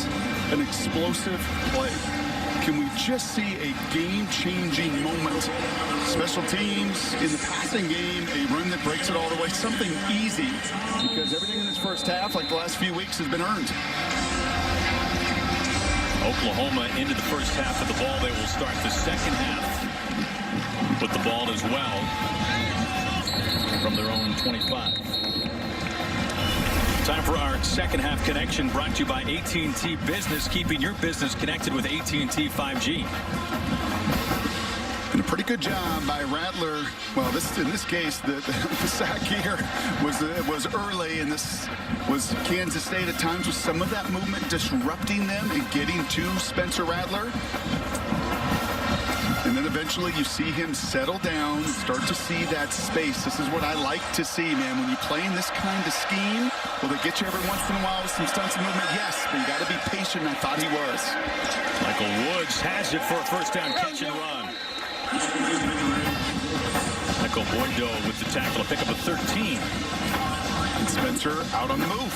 an explosive play? Can we just see a game-changing moment? Special teams in the passing game, a run that breaks it all the way, something easy. Because everything in this first half, like the last few weeks, has been earned. Oklahoma into the first half of the ball. They will start the second half with the ball as well from their own 25. Time for our second half connection, brought to you by AT&T Business, keeping your business connected with AT&T 5G. And a pretty good job by Rattler. Well, in this case, the sack here was early, and this was Kansas State at times with some of that movement disrupting them and getting to Spencer Rattler. And then eventually you see him settle down, start to see that space. This is what I like to see, man. When you play in this kind of scheme, will they get you every once in a while with some stunts and movement? Yes, but you got to be patient. I thought he was. Michael Woods has it for a first down catch and run. Michael Boydo with the tackle, a pick up of 13. And Spencer out on the move.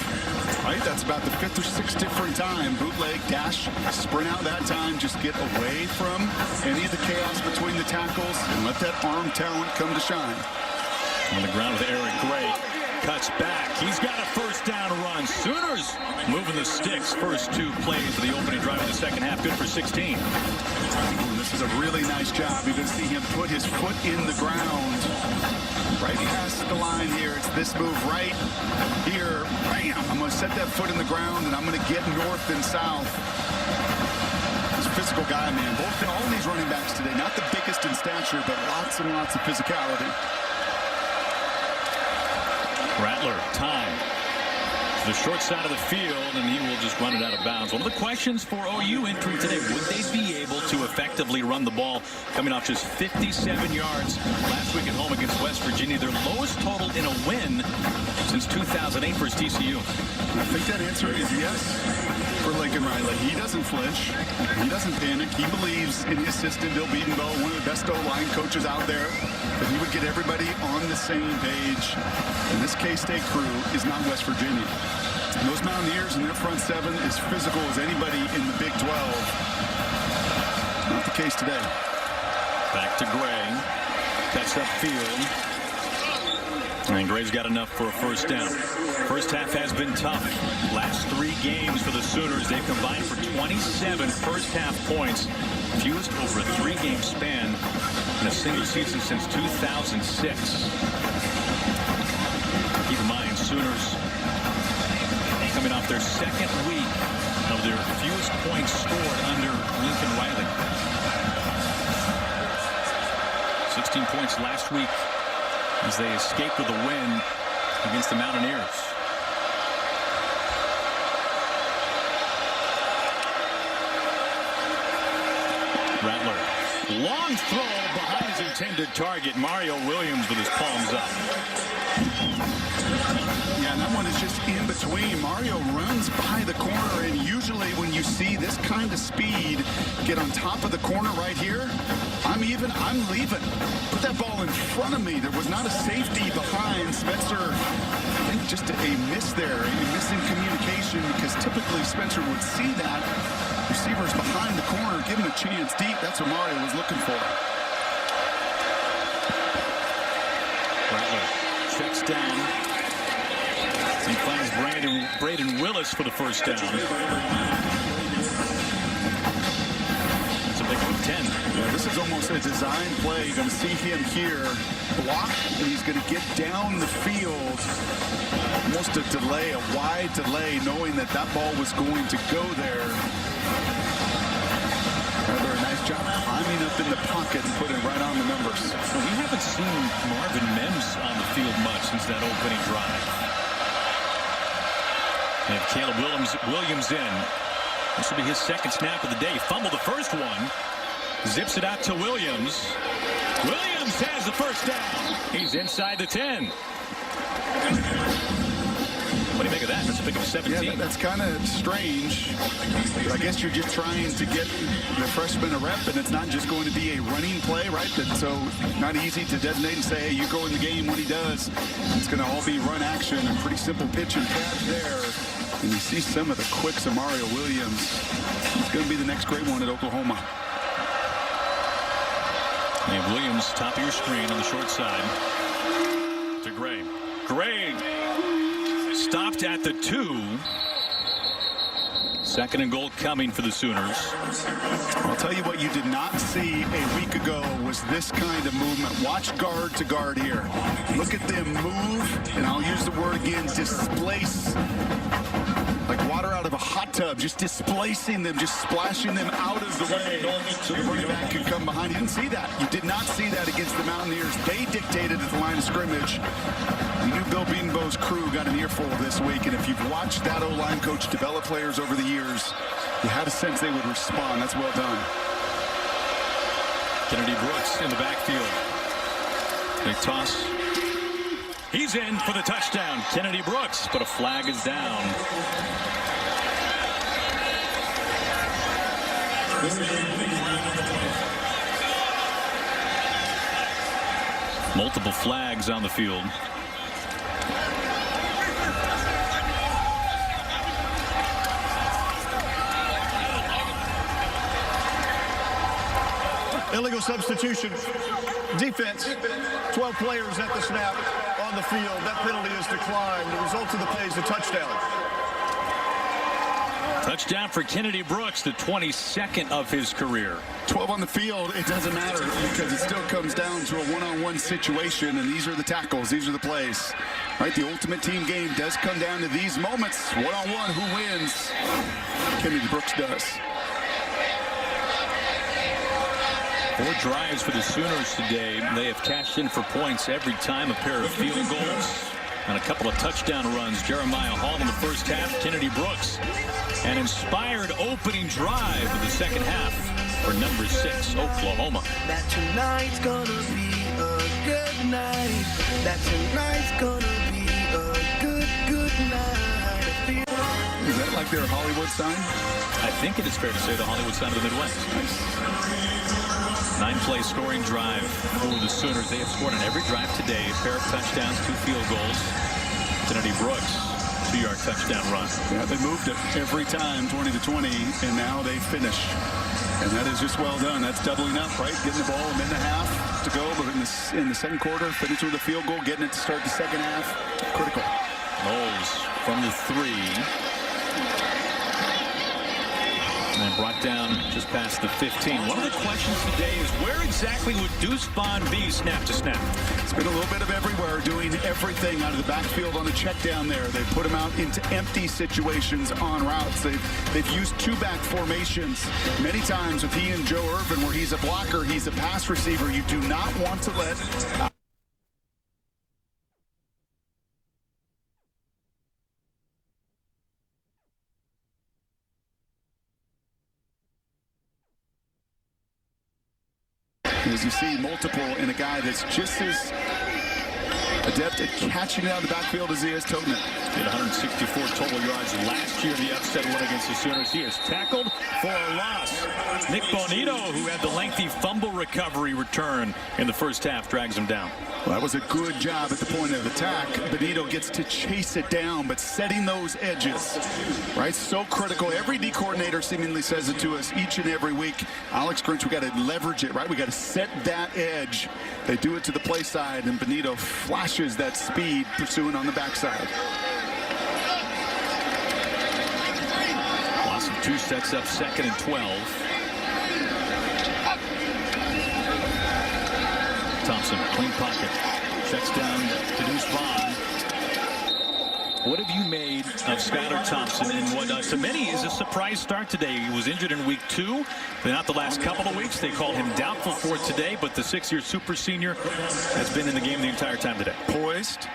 Right? That's about the 5th or 6th different time. Bootleg, dash, sprint out that time. Just get away from any of the chaos between the tackles and let that arm talent come to shine. On the ground with Eric Gray. Cuts back. He's got a first down run. Sooners moving the sticks. First 2 plays of the opening drive of the second half. Good for 16. This is a really nice job. You're going to see him put his foot in the ground. Right past the line here. It's this move right here. Bam! I'm going to set that foot in the ground, and I'm going to get north and south. He's a physical guy, man. All these running backs today, not the biggest in stature, but lots and lots of physicality. Rattler, time. The short side of the field, and he will just run it out of bounds. One of the questions for OU entering today, would they be able to effectively run the ball, coming off just 57 yards last week at home against West Virginia, their lowest total in a win since 2008 versus TCU? I think that answer is yes for Lincoln Riley. He doesn't flinch. He doesn't panic. He believes in his assistant, Bill Beatonbow, one of the best O-line coaches out there, that he would get everybody on the same page. And this K-State crew is not West Virginia. And those Mountaineers in their front 7 is physical as anybody in the Big 12. Not the case today. Back to Gray. Cuts upfield. And Gray's got enough for a first down. First half has been tough. Last 3 games for the Sooners, they've combined for 27 first half points, fewest over a 3-game span in a single season since 2006. Keep in mind, Sooners coming off their second week of their fewest points scored under Lincoln Riley. 16 points last week as they escaped with a win against the Mountaineers. Rattler, long throw behind his intended target. Mario Williams with his palms up. Yeah, and that one is just in between. Mario runs by the corner, and usually when you see this kind of speed get on top of the corner right here, I'm leaving. Put that ball in front of me. There was not a safety behind Spencer. I think just a miss there, a miss in communication, because typically Spencer would see that. Receivers behind the corner, give him a chance deep. That's what Mario was looking for. Rattler checks down. He finds Braden Willis for the first down. That's a big one. 10. Yeah, this is almost a design play. You're going to see him here block, and he's going to get down the field. Almost a delay, a wide delay, knowing that that ball was going to go there. Rather a nice job climbing up in the pocket and putting it right on the numbers. Well, we haven't seen Marvin Mims on the field much since that opening drive. And Caleb Williams in. This will be his second snap of the day. Fumbled the first one. Zips it out to Williams. Williams has the first down. He's inside the 10. What do you make of that? That's a pick of 17. Yeah, that's kind of strange. But I guess you're just trying to get the freshman a rep, and it's not just going to be a running play, right? So not easy to designate and say, hey, you go in the game when he does. It's going to all be run action and pretty simple pitch and catch there. And you see some of the quicks of Mario Williams. He's going to be the next great one at Oklahoma. And Williams, top of your screen on the short side. To Gray. Gray stopped at the 2. Second and goal coming for the Sooners. I'll tell you what you did not see a week ago was this kind of movement. Watch guard to guard here. Look at them move, and I'll use the word again, displace. Like water out of a hot tub, just displacing them, just splashing them out of the way so the running back could come behind. You didn't see that. You did not see that against the Mountaineers. They dictated at the line of scrimmage. You knew Bill Bedenbaugh's crew got an earful this week, and if you've watched that O-line coach develop players over the years, you had a sense they would respond. That's well done. Kennedy Brooks in the backfield. They toss. He's in for the touchdown. Kennedy Brooks, but a flag is down. Multiple flags on the field. Illegal substitution. Defense, 12 players at the snap on the field. That penalty is declined. The result of the play is a touchdown. Touchdown for Kennedy Brooks, the 22nd of his career. 12 on the field, it doesn't matter because it still comes down to a one-on-one situation, and these are the tackles, these are the plays. Right, the ultimate team game does come down to these moments. One-on-one, who wins? Kennedy Brooks does. 4 drives for the Sooners today. They have cashed in for points every time, a pair of field goals and a couple of touchdown runs. Jeremiah Hall in the first half, Kennedy Brooks. An inspired opening drive in the second half for number 6, Oklahoma. That tonight's gonna be a good night. That tonight's gonna be a good night. Is that like their Hollywood sign? I think it is fair to say the Hollywood sign of the Midwest. Nice. 9-play scoring drive for the Sooners. They have scored on every drive today. A pair of touchdowns, 2 field goals. Kennedy Brooks, 2-yard touchdown run. Yeah, they moved it every time, 20-20, and now they finish. And that is just well done. That's doubling up, right? Getting the ball a minute and a half to go, but in the second quarter, finish with a field goal, getting it to start the second half. Critical. Knowles from the 3. And brought down just past the 15. One of the questions today is where exactly would Deuce Vaughn be snap to snap? It's been a little bit of everywhere, doing everything out of the backfield on a check down there. They put him out into empty situations on routes. They've used 2-back formations many times with he and Joe Irvin, where he's a blocker, he's a pass receiver. You do not want to let... As you see, multiple in a guy that's just as adept at catching it out of the backfield as he is toting it. He had 164 total yards last year, the upset win against the Sooners. He is tackled for a loss. Nick Bonito, who had the lengthy fumble recovery return in the first half, drags him down. Well, that was a good job at the point of attack. Bonito gets to chase it down, but setting those edges, right? So critical. Every D coordinator seemingly says it to us each and every week. Alex Grinch, we got to leverage it, right? We got to set that edge. They do it to the play side, and Bonito flashes that speed, pursuing on the backside. Loss of 2 sets up 2nd and 12. Thompson, clean pocket. Checks down to Deuce Vaughn. What have you made of Skylar Thompson in what to many is a surprise start today? He was injured in week 2. Not the last couple of weeks. They called him doubtful for today, but the 6-year super senior has been in the game the entire time today. Poised,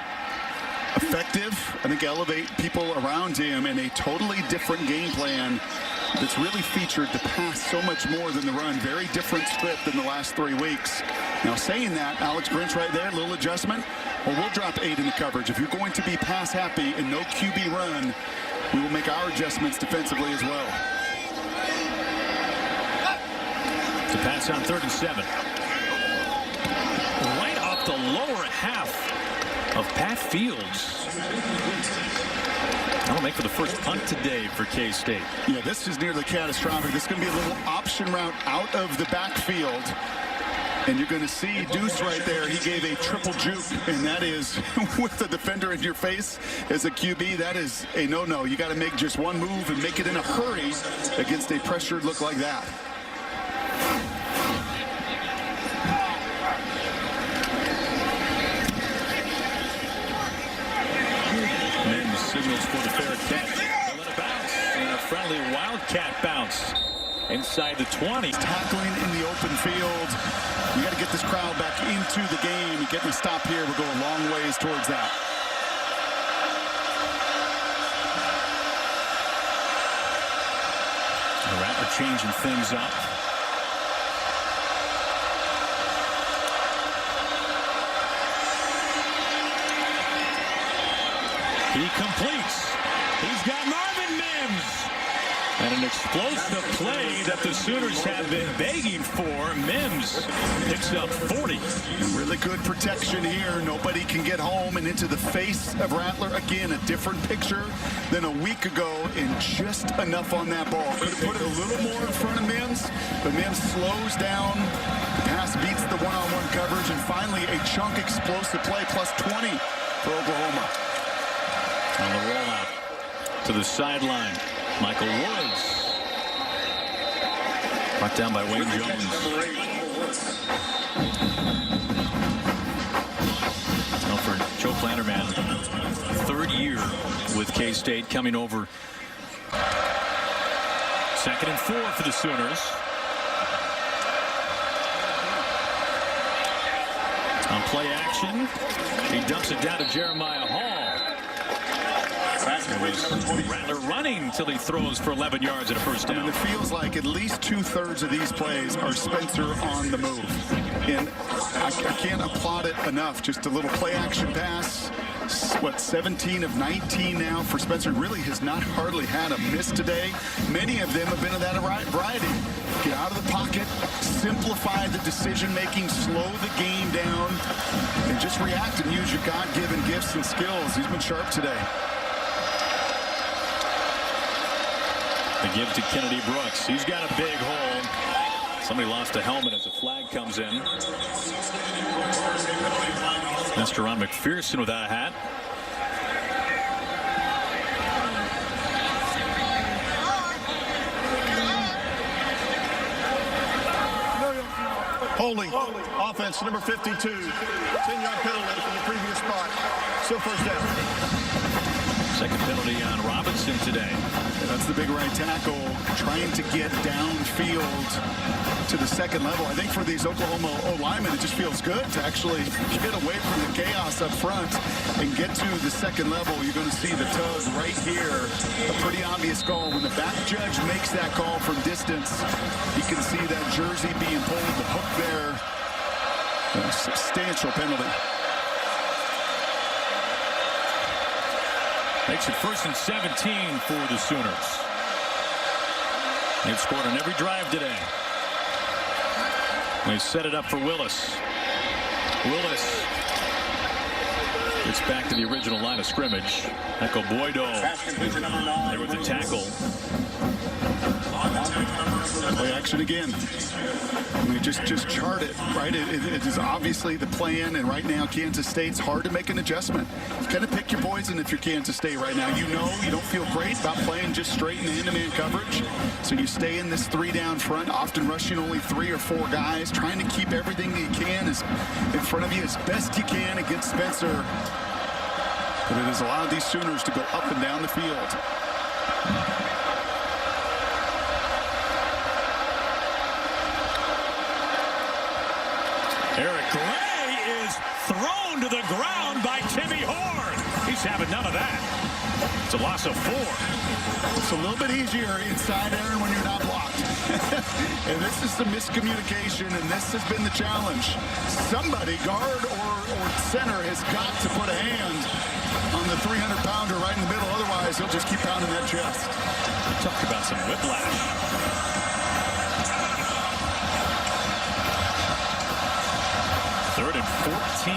effective, I think elevate people around him in a totally different game plan that's really featured the pass so much more than the run. Very different script than the last 3 weeks. Now saying that, Alex Grinch right there, little adjustment. Well, we'll drop 8 in the coverage. If you're going to be pass happy and no QB run, we will make our adjustments defensively as well. To pass on 3rd and 7. Right off the lower half of Pat Fields. That'll make for the first punt today for K-State. Yeah, this is nearly catastrophic. This is going to be a little option route out of the backfield. And you're going to see Deuce right there. He gave a triple juke, and that is with the defender in your face as a QB. That is a no-no. You got to make just one move and make it in a hurry against a pressured look like that. Mims signals for the fair catch. They'll let it bounce. And a friendly Wildcat bounce inside the 20. Tackling in the open field. You got to get this crowd back into the game. Getting a stop here will go a long ways towards that. Rattler changing things up. He completes. He's got Marvin Mims. And an explosive play that the Sooners have been begging for. Mims picks up 40. Really good protection here. Nobody can get home and into the face of Rattler. Again, a different picture than a week ago, and just enough on that ball. Could have put it a little more in front of Mims, but Mims slows down. The pass beats the one-on-one coverage, and finally a chunk explosive play, plus 20 for Oklahoma. On the rollout to the sideline. Michael Woods. Brought down by Wayne Jones. Now for Joe Planterman, 3rd year with K-State, coming over. 2nd and 4 for the Sooners. On play action, he dumps it down to Jeremiah Hall. It was Rattler running until he throws for 11 yards and a first down. I mean, it feels like at least 2/3 of these plays are Spencer on the move. And I can't applaud it enough. Just a little play action pass. What, 17 of 19 now for Spencer. Really has not hardly had a miss today. Many of them have been of that variety. Get out of the pocket, simplify the decision making, slow the game down, and just react and use your God-given gifts and skills. He's been sharp today. The give to Kennedy Brooks. He's got a big hole. Somebody lost a helmet as a flag comes in. That's Teron McPherson without a hat. Holding. Offense, number 52. 10-yard penalty from the previous spot. Still first down. 2nd penalty on Robinson today. That's the big right tackle, trying to get downfield to the 2nd level. I think for these Oklahoma O-linemen, it just feels good to actually get away from the chaos up front and get to the 2nd level. You're going to see the tug right here. A pretty obvious call. When the back judge makes that call from distance, you can see that jersey being pulled, the hook there. A substantial penalty. Makes it 1st and 17 for the Sooners. They've scored on every drive today. They set it up for Willis. Willis gets back to the original line of scrimmage. Echo Boydo there with the tackle. Well, action again. I mean, just chart it, right? It is obviously the plan, and right now Kansas State's hard to make an adjustment. You kind of pick your poison if you're Kansas State right now. You know you don't feel great about playing just straight in the hand-to-man coverage, so you stay in this 3 down front, often rushing only 3 or 4 guys, trying to keep everything you can in front of you as best you can against Spencer. But it has allowed these Sooners to go up and down the field. Eric Gray is thrown to the ground by Timmy Horn. He's having none of that. It's a loss of 4. It's a little bit easier inside, Aaron, when you're not blocked. And this is some miscommunication, and this has been the challenge. Somebody, guard or center, has got to put a hand on the 300-pounder right in the middle. Otherwise, he'll just keep pounding that chest. Talk about some whiplash. Third and 14.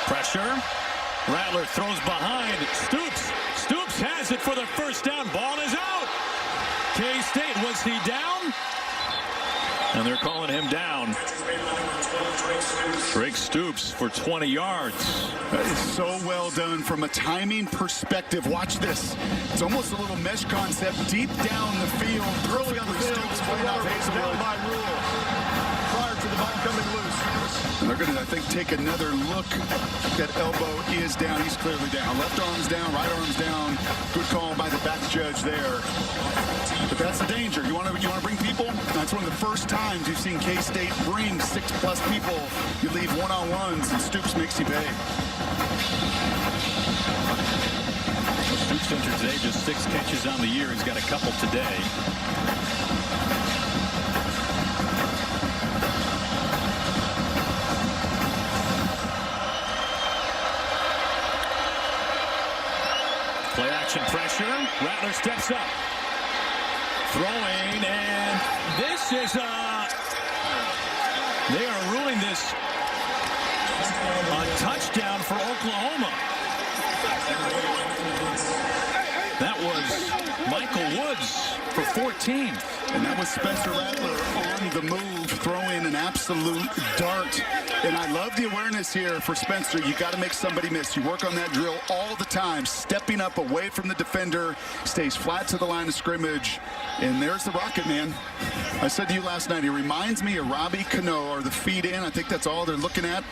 Pressure. Rattler throws behind. Stoops has it for the first down. Ball is out. K-State, was he down? And they're calling him down. Drake Stoops for 20 yards. That is so well done from a timing perspective. Watch this. It's almost a little mesh concept deep down the field. Early on the field, Stoops playing off down by rule prior to the ball coming loose. And they're going to, I think, take another look. That elbow is down. He's clearly down. Left arm's down, right arm's down. Good call by the back judge there. But that's the danger. You want to bring people? That's one of the first times you've seen K-State bring 6+ people. You leave one-on-ones, and Stoops makes you pay. Stoops entered today, just 6 catches on the year. He's got a couple today. Play action pressure. Rattler steps up. Throwing, and this is they are ruling this a touchdown for Oklahoma. That was Michael Woods for 14. And that was Spencer Rattler on the move, throwing an absolute dart. And I love the awareness here for Spencer. You got to make somebody miss. You work on that drill all the time, stepping up away from the defender, stays flat to the line of scrimmage. And there's the rocket, man. I said to you last night, he reminds me of Robbie Cano, or the feed in. I think that's all they're looking at.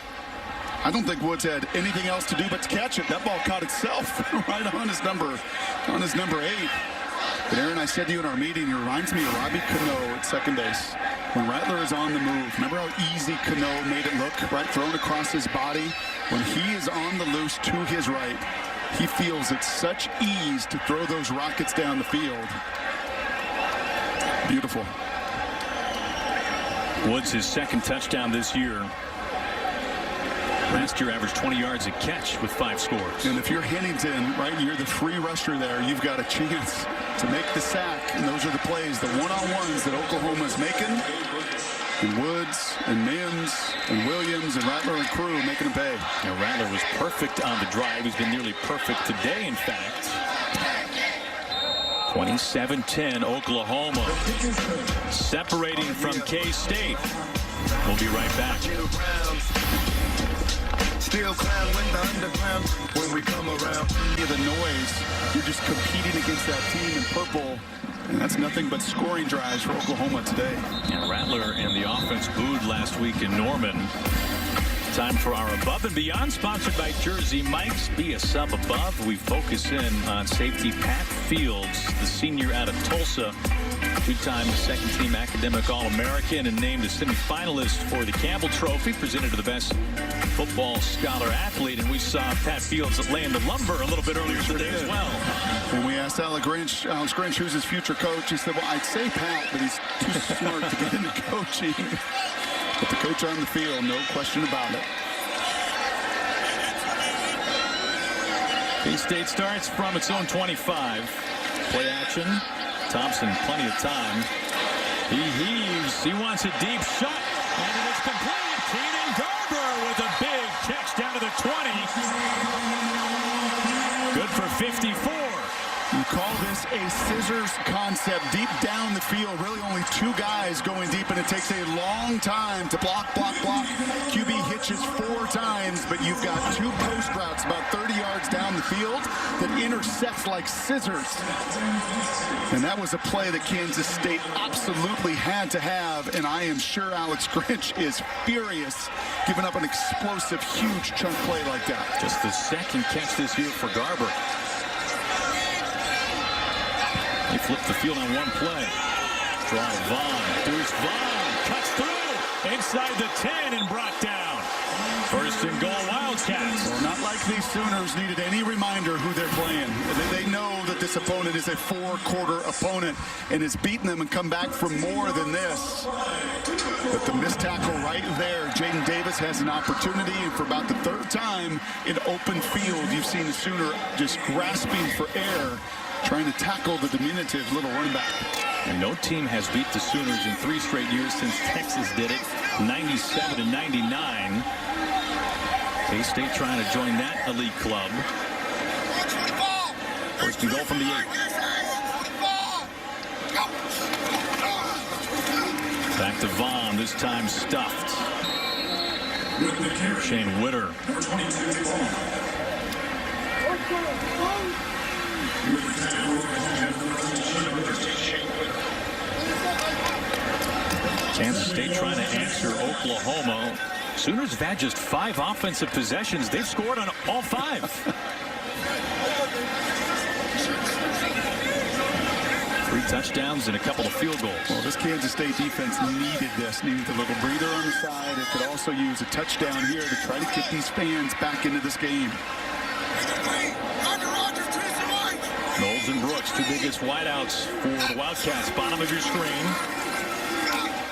I don't think Woods had anything else to do but to catch it. That ball caught itself right on his number 8. But Aaron, I said to you in our meeting, he reminds me of Robbie Cano at second base. When Rattler is on the move, remember how easy Cano made it look, right? Thrown across his body. When he is on the loose to his right, he feels it's such ease to throw those rockets down the field. Beautiful. Woods, his second touchdown this year. Last year averaged 20 yards a catch with 5 scores. And if you're Hennington, right, you're the free rusher there, you've got a chance to make the sack. And those are the plays, the one-on-ones that Oklahoma's making. And Woods and Mims and Williams and Rattler and crew making them pay. Now, Rattler was perfect on the drive. He's been nearly perfect today, in fact. 27-10, Oklahoma separating from K-State. We'll be right back. Still clown with the underground when we come around. The noise, you're just competing against that team in purple, and that's nothing but scoring drives for Oklahoma today. And Rattler and the offense booed last week in Norman. Time for our Above and Beyond, sponsored by Jersey Mike's. Be a sub above. We focus in on safety Pat Fields, the senior out of Tulsa, 2-time second-team academic All-American and named a semifinalist for the Campbell Trophy, presented to the best football scholar athlete. And we saw Pat Fields laying the lumber a little bit earlier today as well. And we asked Alex Grinch, who's his future coach. He said, well, I'd say Pat, but he's too smart to get into coaching. But the coach on the field, no question about it. K-State starts from its own 25. Play action. Thompson, plenty of time. He heaves. He wants a deep shot. And it is complete. Keenan Garber with a big catch down to the 20. Good for 54. You call this a scissors concept. Deep down the field, really only two guys going deep, and it takes a long time to block. QB hitches 4 times, but you've got 2 post routes about 30 yards down the field that intersects like scissors. And that was a play that Kansas State absolutely had to have, and I am sure Alex Grinch is furious giving up an explosive, huge chunk play like that. Just the second catch this year for Garber. He flipped the field on one play. Draw Vaughn. Deuce Vaughn cuts through inside the 10 and brought down. First and goal, Wildcats. Well, not like these Sooners needed any reminder who they're playing. They know that this opponent is a 4-quarter opponent and has beaten them and come back for more than this. But the missed tackle right there, Jaden Davis has an opportunity, and for about the 3rd time in open field, you've seen the Sooner just grasping for air, trying to tackle the diminutive little running back. And no team has beat the Sooners in 3 straight years since Texas did it, 97 and 99. K-State trying to join that elite club. First and goal from the 8. Back to Vaughn, this time stuffed. Shane Witter. Kansas State trying to answer Oklahoma. Sooners have had just 5 offensive possessions. They've scored on all 5. 3 touchdowns and a couple of field goals. Well, this Kansas State defense needed this. Needed a little breather on the side. It could also use a touchdown here to try to get these fans back into this game. Knowles and Brooks, 2 biggest wideouts for the Wildcats. Bottom of your screen.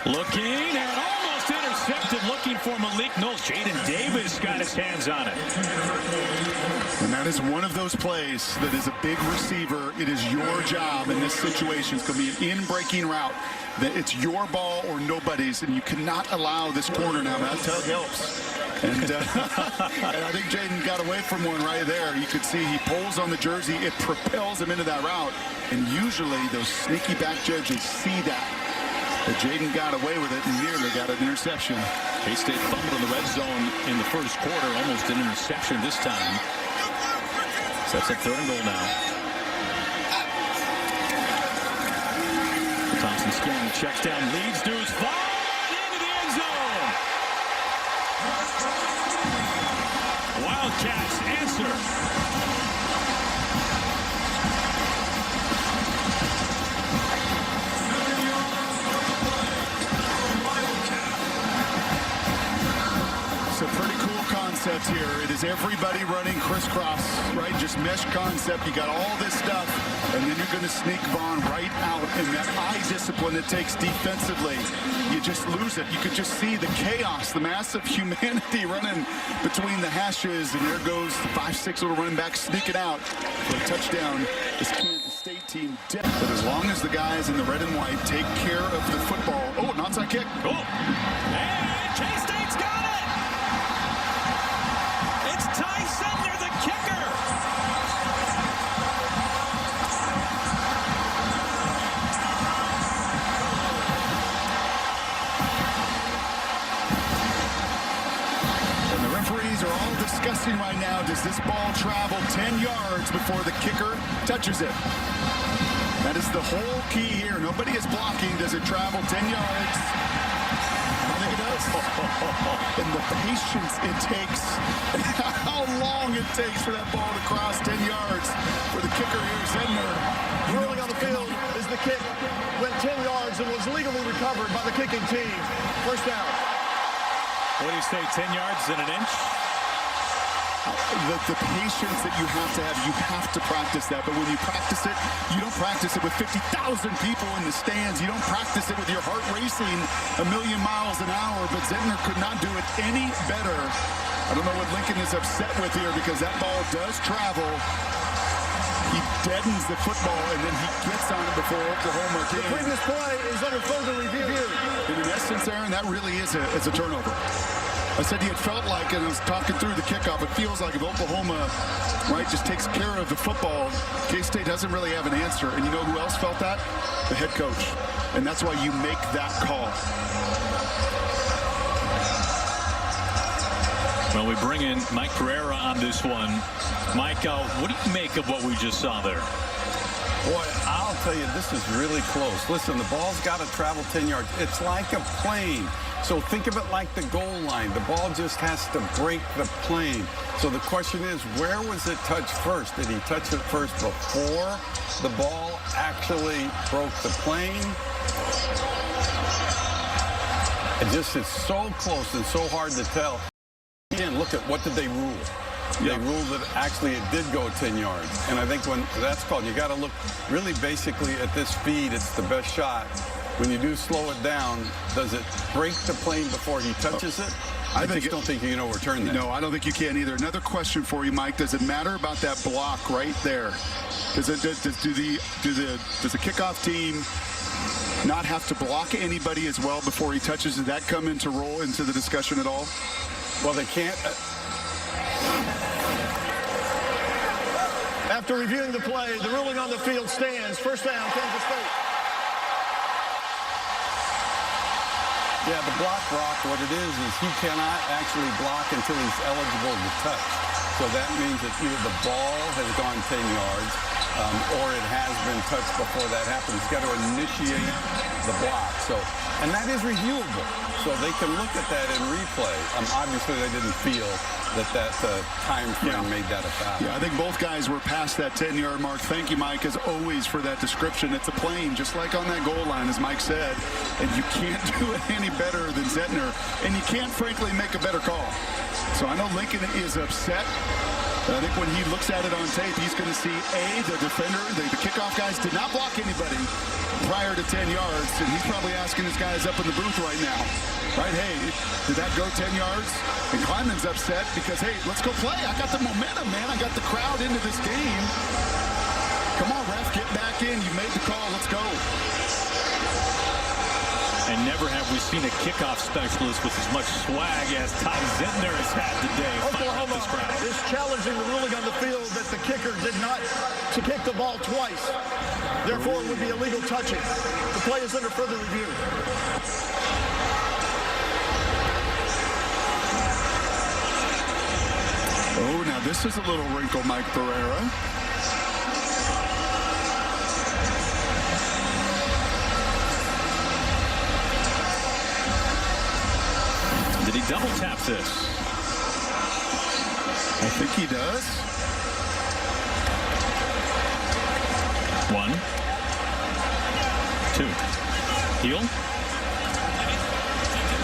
Looking and almost intercepted, looking for Malik Knowles. Jaden Davis got his hands on it. And that is one of those plays that is a big receiver. It is your job in this situation. It's going to be an in-breaking route. That it's your ball or nobody's, and you cannot allow this corner now. That tug helps. And, and I think Jaden got away from one right there. You could see he pulls on the jersey. It propels him into that route. And usually those sneaky back judges see that. But Jaden got away with it and nearly got an interception. K-State fumbled in the red zone in the first quarter. Almost an interception this time. Sets up 3rd and goal now. Thompson scanning, checks down, leads, Deuce Vaughn into the end zone. Wildcats answer. It's a pretty cool concept here. It is everybody running crisscross, right? Just mesh concept. You got all this stuff, and then you're going to sneak Vaughn right out. And that eye discipline it takes defensively, you just lose it. You could just see the chaos, the massive humanity running between the hashes, and there goes the 5'6" little running back sneaking out for a touchdown. This Kansas State team dead. But as long as the guys in the red and white take care of the football. Oh, an onside kick. Oh, and K-State's got it. Sentner, the kicker. And the referees are all discussing right now, does this ball travel 10 yards before the kicker touches it? That is the whole key here. Nobody is blocking. Does it travel 10 yards? I think it does. And the patience it takes, and how long it takes for that ball to cross 10 yards for the kicker here, Sentner. Rolling on the field is the kick. Went 10 yards and was legally recovered by the kicking team. First down. What do you say, 10 yards and an inch? The patience that you have to practice that. But when you practice it, you don't practice it with 50,000 people in the stands. You don't practice it with your heart racing a million miles an hour. But Sentner could not do it any better. I don't know what Lincoln is upset with here, because that ball does travel. He deadens the football, and then he gets on it before Oklahoma can. The previous play is under further review. In essence, Aaron, that really is a turnover. I said it felt like, and I was talking through the kickoff, it feels like if Oklahoma, right, just takes care of the football, K-State doesn't really have an answer. And you know who else felt that? The head coach. And that's why you make that call. Well, we bring in Mike Pereira on this one. Mike, what do you make of what we just saw there? Boy, I'll tell you, this is really close. Listen, the ball's got to travel 10 yards. It's like a plane. So think of it like the goal line. The ball just has to break the plane. So the question is, where was it touched first? Did he touch it first before the ball actually broke the plane? It just is so close and so hard to tell. Again, look at what did they rule? They ruled that actually it did go 10 yards. And I think when that's called, you got to look really basically at this feed. It's the best shot. When you do slow it down, does it break the plane before he touches it? I just don't think you can overturn that. No, I don't think you can either. Another question for you, Mike. Does it matter about that block right there? Does the kickoff team not have to block anybody as well before he touches? Does that come into the discussion at all? Well, they can't. After reviewing the play, the ruling on the field stands. First down, Kansas State. Yeah, the block, what it is he cannot actually block until he's eligible to touch. So that means that either the ball has gone 10 yards or it has been touched before that happens. He's got to initiate the block. And that is reviewable. So they can look at that in replay. Obviously, they didn't feel that time frame made that a foul. Yeah, I think both guys were past that 10-yard mark. Thank you, Mike, as always, for that description. It's a plane, just like on that goal line, as Mike said. And you can't do it any better than Zettner. And you can't, frankly, make a better call. So I know Lincoln is upset. I think when he looks at it on tape, he's going to see, the defender, the kickoff guys did not block anybody prior to 10 yards. And he's probably asking his guys up in the booth right now, right? Hey, did that go 10 yards? And Kleiman's upset because, hey, let's go play. I got the momentum, man. I got the crowd into this game. Come on, ref, get back in. You made the call. Let's go. And never have we seen a kickoff specialist with as much swag as Ty Zentner has had today. Oklahoma is challenging the ruling on the field that the kicker did not to kick the ball twice. Therefore, it would be illegal touching. The play is under further review. Oh, now this is a little wrinkle, Mike Pereira. Did he double tap this? I think he does. 1, 2. Heel?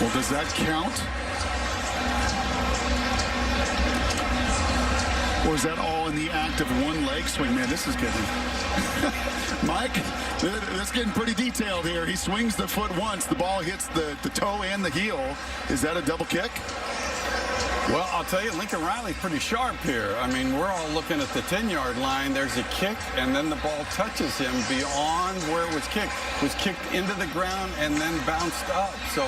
Well, does that count? Or is that all in the act of one leg swing? Man, this is getting... Mike, that's getting pretty detailed here. He swings the foot once. The ball hits the toe and the heel. Is that a double kick? Well, I'll tell you, Lincoln Riley's pretty sharp here. I mean, we're all looking at the 10-yard line. There's a kick, and then the ball touches him beyond where it was kicked. It was kicked into the ground and then bounced up. So,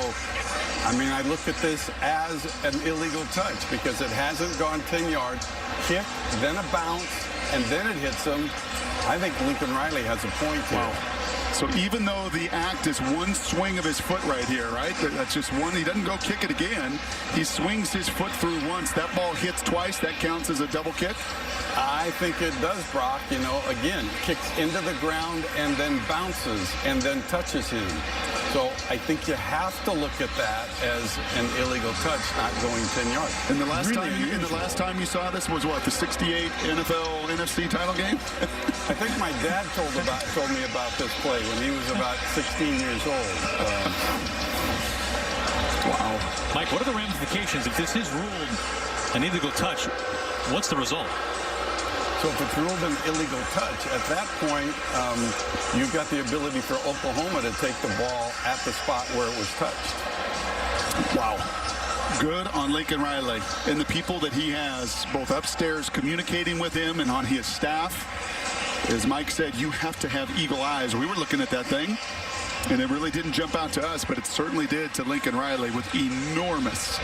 I mean, I look at this as an illegal touch because it hasn't gone 10 yards. Kick, then a bounce, and then it hits him. I think Lincoln Riley has a point here. Wow. So even though the act is one swing of his foot right here, right? That's just one. He doesn't go kick it again. He swings his foot through once. That ball hits twice. That counts as a double kick? I think it does, Brock. You know, again, kicks into the ground and then bounces and then touches him. So I think you have to look at that as an illegal touch, not going 10 yards. And the last time you saw this was what, the '68 NFL NFC title game? I think my dad told me about this play when he was about 16 years old. Wow. Mike, what are the ramifications if this is ruled an illegal touch? What's the result? So if it's ruled an illegal touch, at that point, you've got the ability for Oklahoma to take the ball at the spot where it was touched. Wow. Good on Lincoln Riley and the people that he has both upstairs communicating with him and on his staff. As Mike said, you have to have eagle eyes. We were looking at that thing. And it really didn't jump out to us, but it certainly did to Lincoln Riley with enormous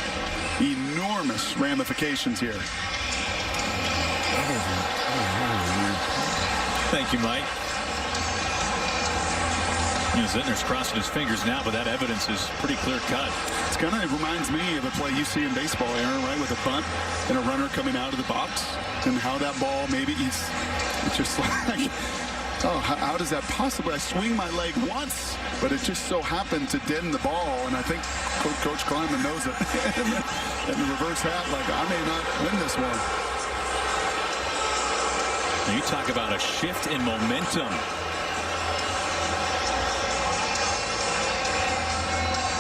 ramifications here. Thank you, Mike. Zentner's crossing his fingers now, but that evidence is pretty clear cut. It reminds me of a play you see in baseball, Aaron, right? With a bunt and a runner coming out of the box, and how that ball it's just like, oh, how does that possibly? I swing my leg once, but it just so happened to dent the ball, and I think Coach Kleiman knows it. And the reverse hat, like, I may not win this one. Now you talk about a shift in momentum.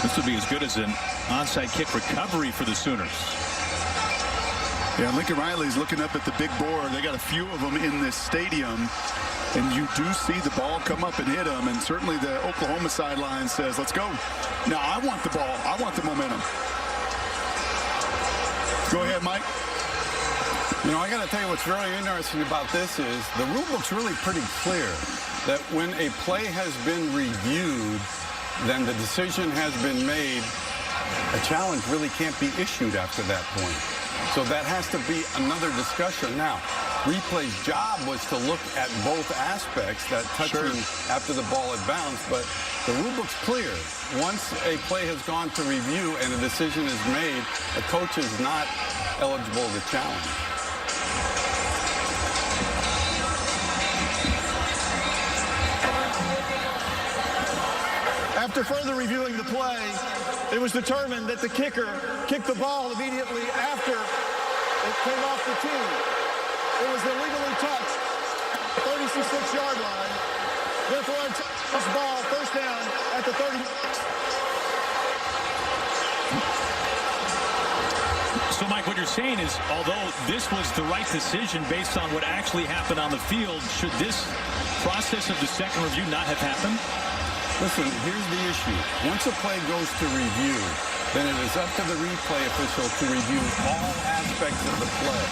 This would be as good as an onside kick recovery for the Sooners. Yeah, Lincoln Riley's looking up at the big board. They got a few of them in this stadium, and you do see the ball come up and hit them, and certainly the Oklahoma sideline says, let's go. Now, I want the ball. I want the momentum. Go ahead, Mike. I got to tell you what's really interesting about this is the rule book's really pretty clear that when a play has been reviewed, then the decision has been made, a challenge really can't be issued after that point. So that has to be another discussion. Now, replay's job was to look at both aspects, that touching after the ball had bounced, but the rule book's clear. Once a play has gone to review and a decision is made, a coach is not eligible to challenge. After further reviewing the play, it was determined that the kicker kicked the ball immediately after it came off the tee. It was illegally touched, 36-yard line. Therefore, this ball first down at the 30. So, Mike, what you're saying is, although this was the right decision based on what actually happened on the field, should this process of the second review not have happened? Listen, here's the issue. Once a play goes to review, then it is up to the replay official to review all aspects of the play.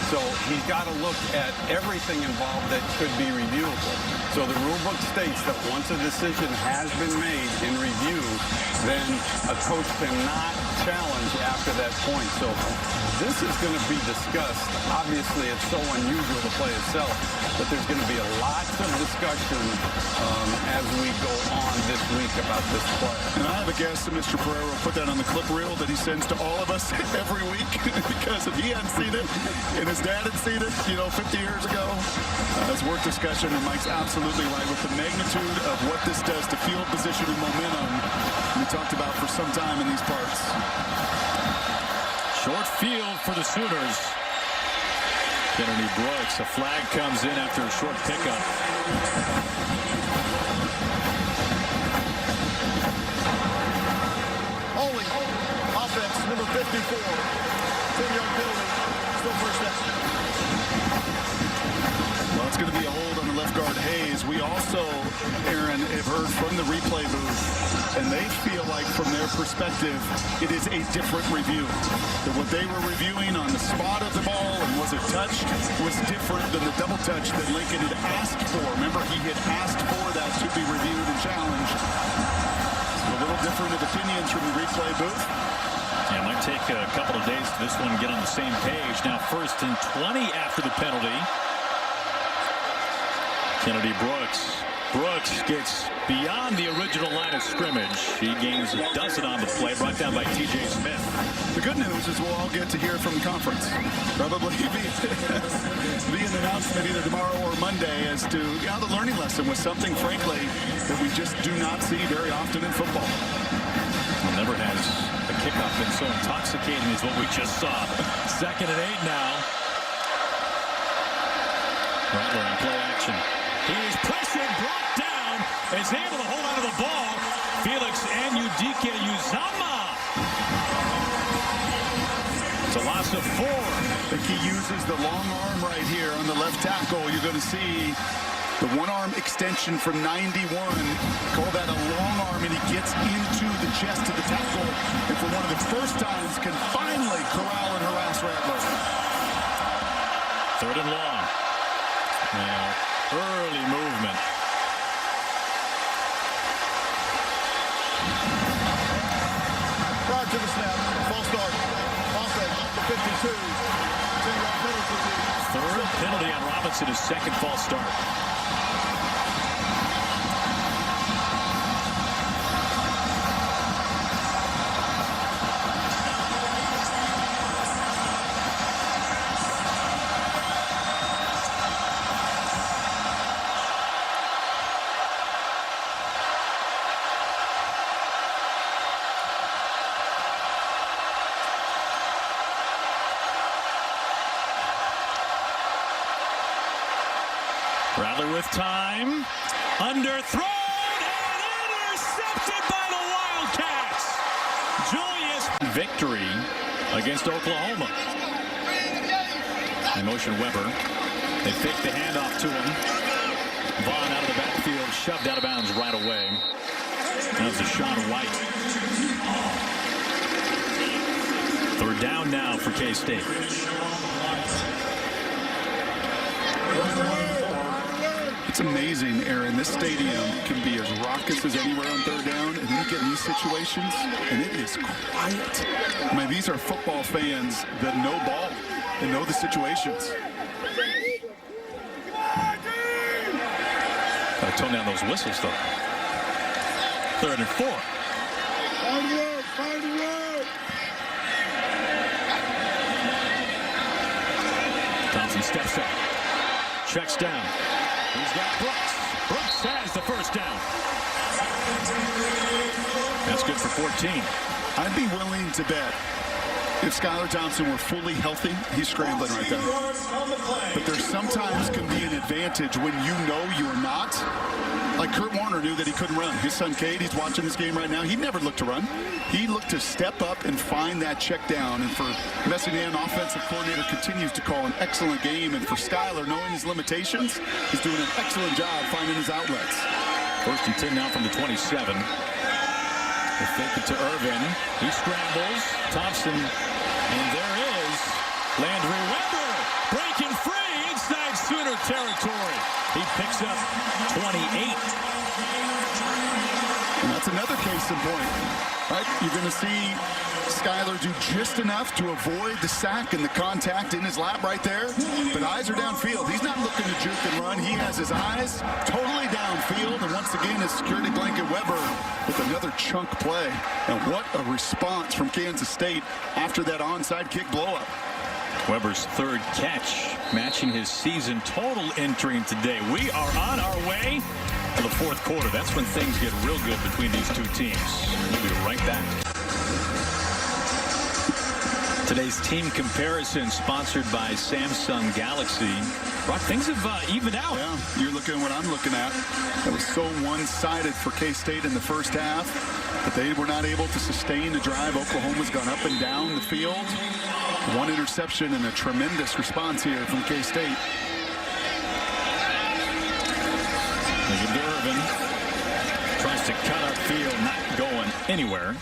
So he's got to look at everything involved that could be reviewable. So the rule book states that once a decision has been made in review, then a coach cannot challenge after that point. So this is going to be discussed. Obviously, it's so unusual, the play itself, but there's going to be a lot of discussion as we go on this week about this play. And I have a guess that Mr. Pereira will put that on the clip reel that he sends to all of us every week, because if he hadn't seen it and his dad had seen it, 50 years ago, it's worth discussion. And Mike's absolutely right with the magnitude of what this does to field position and momentum we talked about for some time in these parts. Short field for the Sooners. Kennedy Brooks, a flag comes in after a short pickup. Holding, offense, number 54. 10-yard penalty, still first down. Well, it's going to be a hold on the left guard, Hayes. We also, Aaron, have heard from the replay booth, and they feel like from their perspective, it is a different review. That what they were reviewing on the spot of the ball and was it touched was different than the double touch that Lincoln had asked for. Remember, he had asked for that to be reviewed and challenged. So a little different of opinions from the replay booth. Yeah, it might take a couple of days for this one to get on the same page. Now 1st and 20 after the penalty. Kennedy Brooks. Brooks gets beyond the original line of scrimmage. He gains a dozen on the play, brought down by T.J. Smith. The good news is we'll all get to hear from the conference. Probably be an announcement either tomorrow or Monday as to how the learning lesson was something, frankly, that we just do not see very often in football. Well, never has a kickoff been so intoxicating as what we just saw. 2nd and 8 now. Rattler in play action. He is pressured, brought down, is able to hold on to the ball. Felix Anudike Uzama. It's a loss of 4. I think he uses the long arm right here on the left tackle. You're going to see the one-arm extension from 91. Call that a long arm, and he gets into the chest of the tackle. And for one of the first times, can finally corral and harass Rattler. 3rd and long. Now, early movement. penalty on Robinson, his second false start. Rattler with time, underthrown, and intercepted by the Wildcats. Joyous victory against Oklahoma. In motion, Weber. They fake the handoff to him. Vaughn out of the backfield, shoved out of bounds right away. That was Deshaun White. Third down now for K-State. It's amazing, Aaron. This stadium can be as raucous as anywhere on third down, and then you get in these situations, and it is quiet. I mean, these are football fans that know ball and know the situations. Gotta tone down those whistles, though. 3rd and 4. Thompson steps up, checks down. He's got Brooks. Brooks has the first down. That's good for 14. I'd be willing to bet if Skylar Thompson were fully healthy, he's scrambling right there. But there sometimes can be an advantage when you know you're not. Like Kurt Warner knew that he couldn't run. His son Cade, he's watching this game right now. He never looked to run. He looked to step up and find that check down. And for Messian, offensive coordinator, continues to call an excellent game. And for Skylar, knowing his limitations, he's doing an excellent job finding his outlets. 1st and 10 now from the 27. They fake it to Irvin. He scrambles. Thompson. And there is Landry Weber breaking free inside Sooner territory. He picks up 28. And that's another case in point. Right? You're going to see Skylar do just enough to avoid the sack and the contact in his lap right there. But eyes are downfield. He's not looking to juke and run. He has his eyes totally downfield. And once again, his security blanket Weber with another chunk play. And what a response from Kansas State after that onside kick blow-up. Weber's 3rd catch, matching his season total entering today. We are on our way to the 4th quarter. That's when things get real good between these two teams. We'll be right back. Today's team comparison sponsored by Samsung Galaxy. Brock, things have evened out. Yeah, you're looking at what I'm looking at. It was so one-sided for K-State in the first half, but they were not able to sustain the drive. Oklahoma's gone up and down the field. One interception and a tremendous response here from K-State. They give to Irvin. Tries to cut upfield, not going anywhere.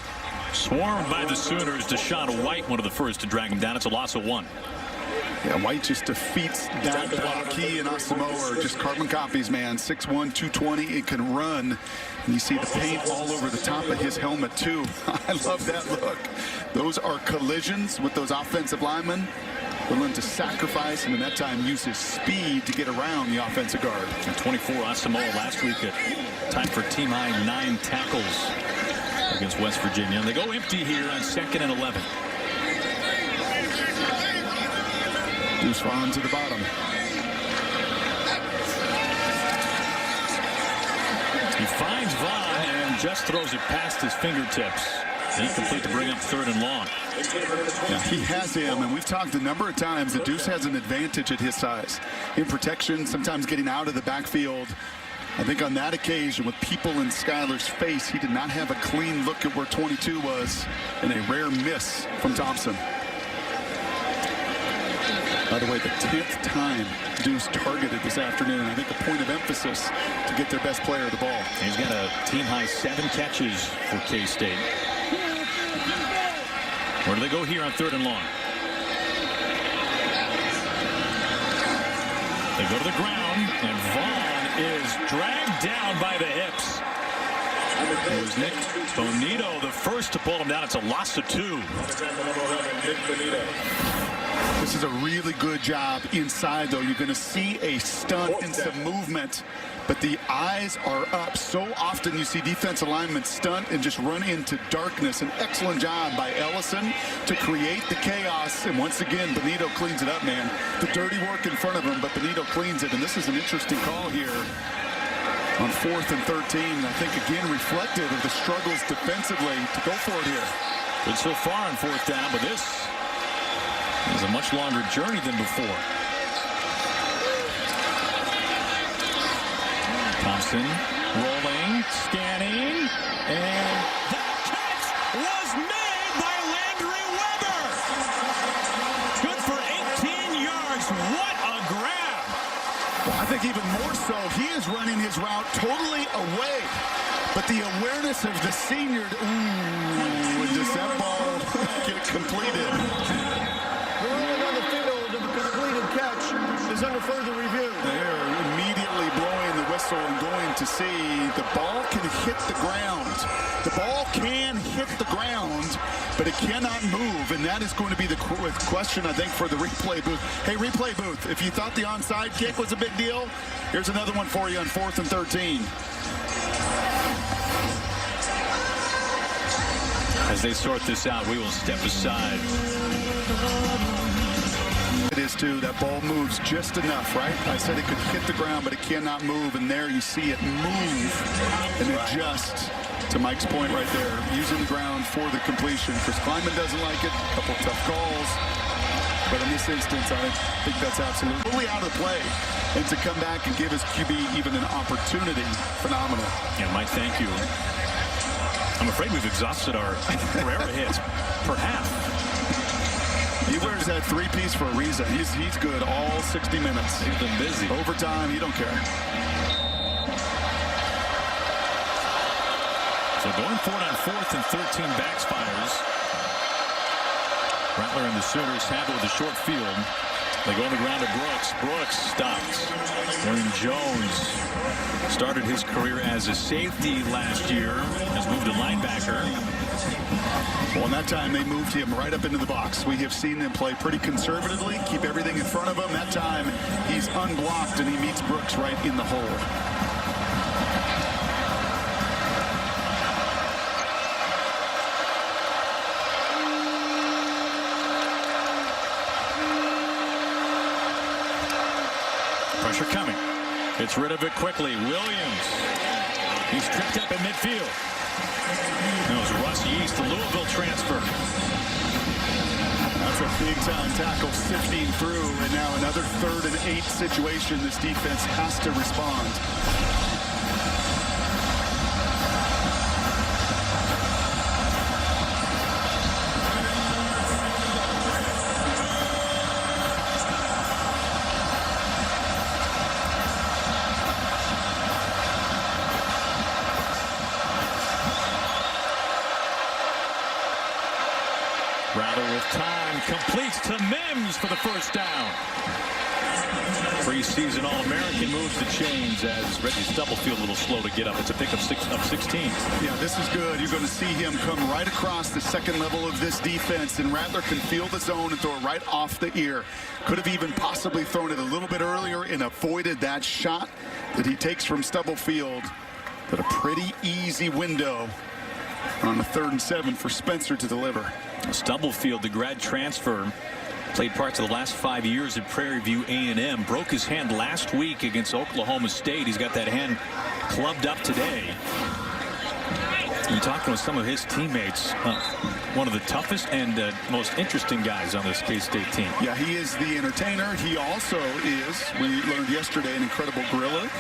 Swarmed by the Sooners. Deshaun White, one of the first to drag him down. It's a loss of 1. Yeah, White just defeats that block. He and Asamoah are just carbon copies, man. 6'1", 220. It can run. And you see the paint all over the top of his helmet, too. I love that look. Those are collisions with those offensive linemen. Willing to sacrifice and in that time use his speed to get around the offensive guard. And 24 Asamoah last week at time for team high 9 tackles against West Virginia. And they go empty here on 2nd and 11. Deuce Vaughn to the bottom. He finds Vaughn and just throws it past his fingertips. Incomplete to bring up 3rd and long. Yeah, he has him, and we've talked a number of times that Deuce has an advantage at his size. In protection, sometimes getting out of the backfield. I think on that occasion, with people in Skylar's face, he did not have a clean look at where 22 was, and a rare miss from Thompson. By the way, the 10th time Deuce targeted this afternoon. I think a point of emphasis to get their best player the ball. He's got a team-high 7 catches for K-State. Where do they go here on 3rd and long? They go to the ground, and Vaughn is dragged down by the hips. It was Nick Bonito, the first to pull him down. It's a loss of 2. This is a really good job inside, though. You're going to see a stunt and some movement, but the eyes are up. So often you see defensive linemen stunt and just run into darkness. An excellent job by Ellison to create the chaos. And once again, Benito cleans it up, man. The dirty work in front of him, but Benito cleans it. And this is an interesting call here on 4th and 13. I think, again, reflective of the struggles defensively to go for it here. Good so far on 4th down, but this is a much longer journey than before. Thompson rolling, scanning, and that catch was made by Landry Weber. Good for 18 yards. What a grab. Well, I think even more so, he is running his route totally away. But the awareness of the senior, does that ball get completed? The ruling on the field of a completed catch is under further review. They're immediately blowing the whistle and going to see the ball can hit the ground. The ball can hit the ground, but it cannot move, and that is going to be the question, I think, for the replay booth. Hey, replay booth, if you thought the onside kick was a big deal, here's another one for you on 4th and 13. As they sort this out, we will step aside. It is too. That ball moves just enough, right? I said it could hit the ground, but it cannot move, and there you see it move and adjust. To Mike's point right there, using the ground for the completion. Chris Klieman doesn't like it. A couple tough calls. But in this instance, I think that's absolutely out of play. And to come back and give his QB even an opportunity, phenomenal. Yeah, Mike, thank you. I'm afraid we've exhausted our Pereira hits, perhaps. He wears that three-piece for a reason. He's good all 60 minutes. He's been busy. Overtime, he don't care. So going for it on 4th and 13, backs fires. Rattler and the Sooners handle with a short field. They go on the ground to Brooks. Brooks stops. Aaron Jones started his career as a safety last year. Has moved to linebacker. Well, in that time, they moved him right up into the box. We have seen them play pretty conservatively, keep everything in front of him. That time, he's unblocked, and he meets Brooks right in the hole. Pressure coming. Gets rid of it quickly. Williams. He's tripped up in midfield. That was Russ Yeast, the Louisville transfer. That's a big-time tackle sifting through, and now another 3rd and 8 situation. This defense has to respond. Rattler with time, completes to Mims for the first down. Preseason All-American moves the chains as Reggie Stubblefield a little slow to get up. It's a pick of 16. Yeah, this is good. You're going to see him come right across the second level of this defense, and Rattler can feel the zone and throw it right off the ear. Could have even possibly thrown it a little bit earlier and avoided that shot that he takes from Stubblefield. But a pretty easy window on the 3rd and 7 for Spencer to deliver. Stubblefield, the grad transfer, played parts of the last 5 years at Prairie View A&M. Broke his hand last week against Oklahoma State. He's got that hand clubbed up today. And talking with some of his teammates, one of the toughest and most interesting guys on this K-State team. Yeah, he is the entertainer. He also is, we learned yesterday, an incredible griller.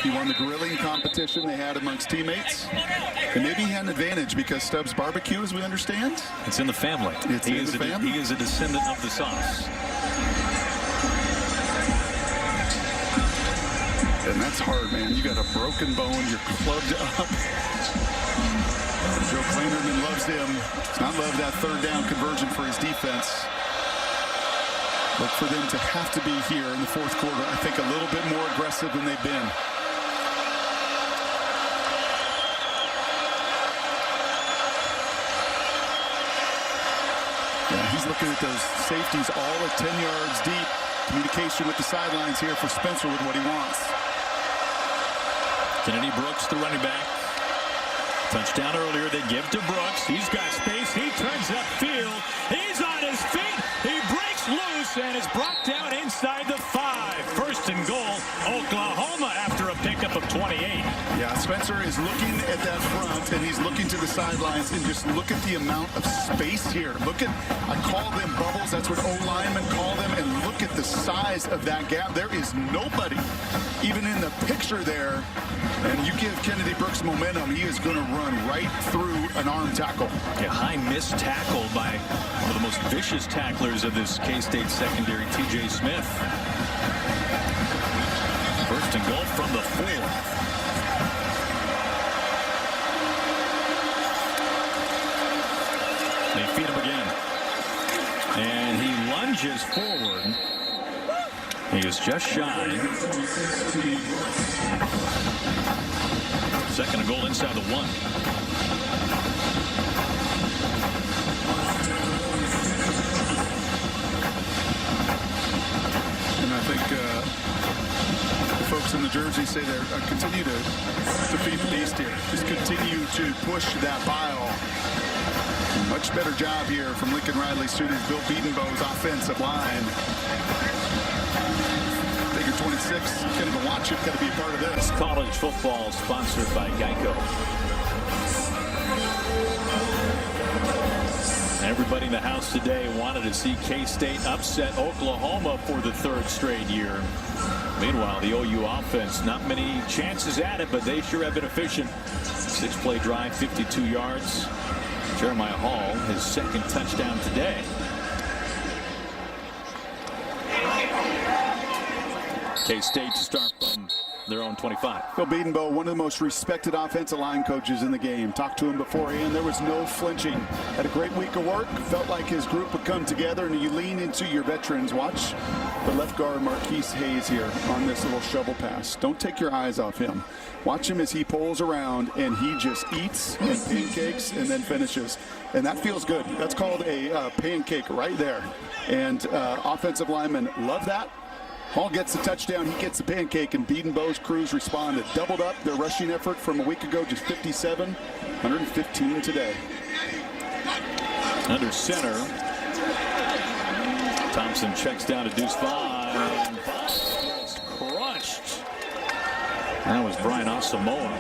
He won the grilling competition they had amongst teammates. And maybe he had an advantage because Stubbs barbecue, as we understand. It's in the family. He is a descendant of the sauce. And that's hard, man. You got a broken bone. You're clubbed up. Joe Kleinerman loves him. Does not love that 3rd down conversion for his defense. Look for them to have to be here in the 4th quarter. I think a little bit more aggressive than they've been. Yeah, he's looking at those safeties all at 10 yards deep. Communication with the sidelines here for Spencer with what he wants. Kennedy Brooks, the running back. Touchdown earlier. They give to Brooks. He's got space. He turns upfield. He's on his feet. He breaks loose and is brought down inside the 5. First and goal, Oklahoma after a pickup of 28. Yeah, Spencer is looking at that front, and he's looking to the sidelines, and just look at the amount of space here. Look at, I call them bubbles. That's what O-linemen call them, and look at the size of that gap. There is nobody even in the picture there, and you give Kennedy Brooks momentum, he is going to run right through an arm tackle. A high missed tackle by one of the most vicious tacklers of this K-State secondary, TJ Smith. First and goal from the 4. They feed him again. And he lunges forward. He is just shy. Second and goal inside the 1. And I think the folks in the jersey say they're continue to feed the beast here. Just continue to push that bile. Much better job here from Lincoln Riley students, Bill Beatonbow's offensive line. Figure 26, can't even watch it, got to be a part of this. College football sponsored by Geico. Everybody in the house today wanted to see K-State upset Oklahoma for the 3rd straight year. Meanwhile, the OU offense, not many chances at it, but they sure have been efficient. 6-play drive, 52 yards. Jeremiah Hall, his 2nd touchdown today. K-State to start from their own 25. Bill Beatonbow, one of the most respected offensive line coaches in the game. Talked to him beforehand. There was no flinching. Had a great week of work. Felt like his group would come together, and you lean into your veterans. Watch the left guard Marquise Hayes here on this little shovel pass. Don't take your eyes off him. Watch him as he pulls around, and he just eats and pancakes and then finishes. And that feels good. That's called a pancake right there. And offensive linemen love that. Hall gets the touchdown, he gets the pancake, and Beatonbow's crews responded. Doubled up their rushing effort from a week ago, just 57, 115 today. Under center. Thompson checks down to Deuce Vaughn. And Vaughn gets crushed. That was Brian Asamoah.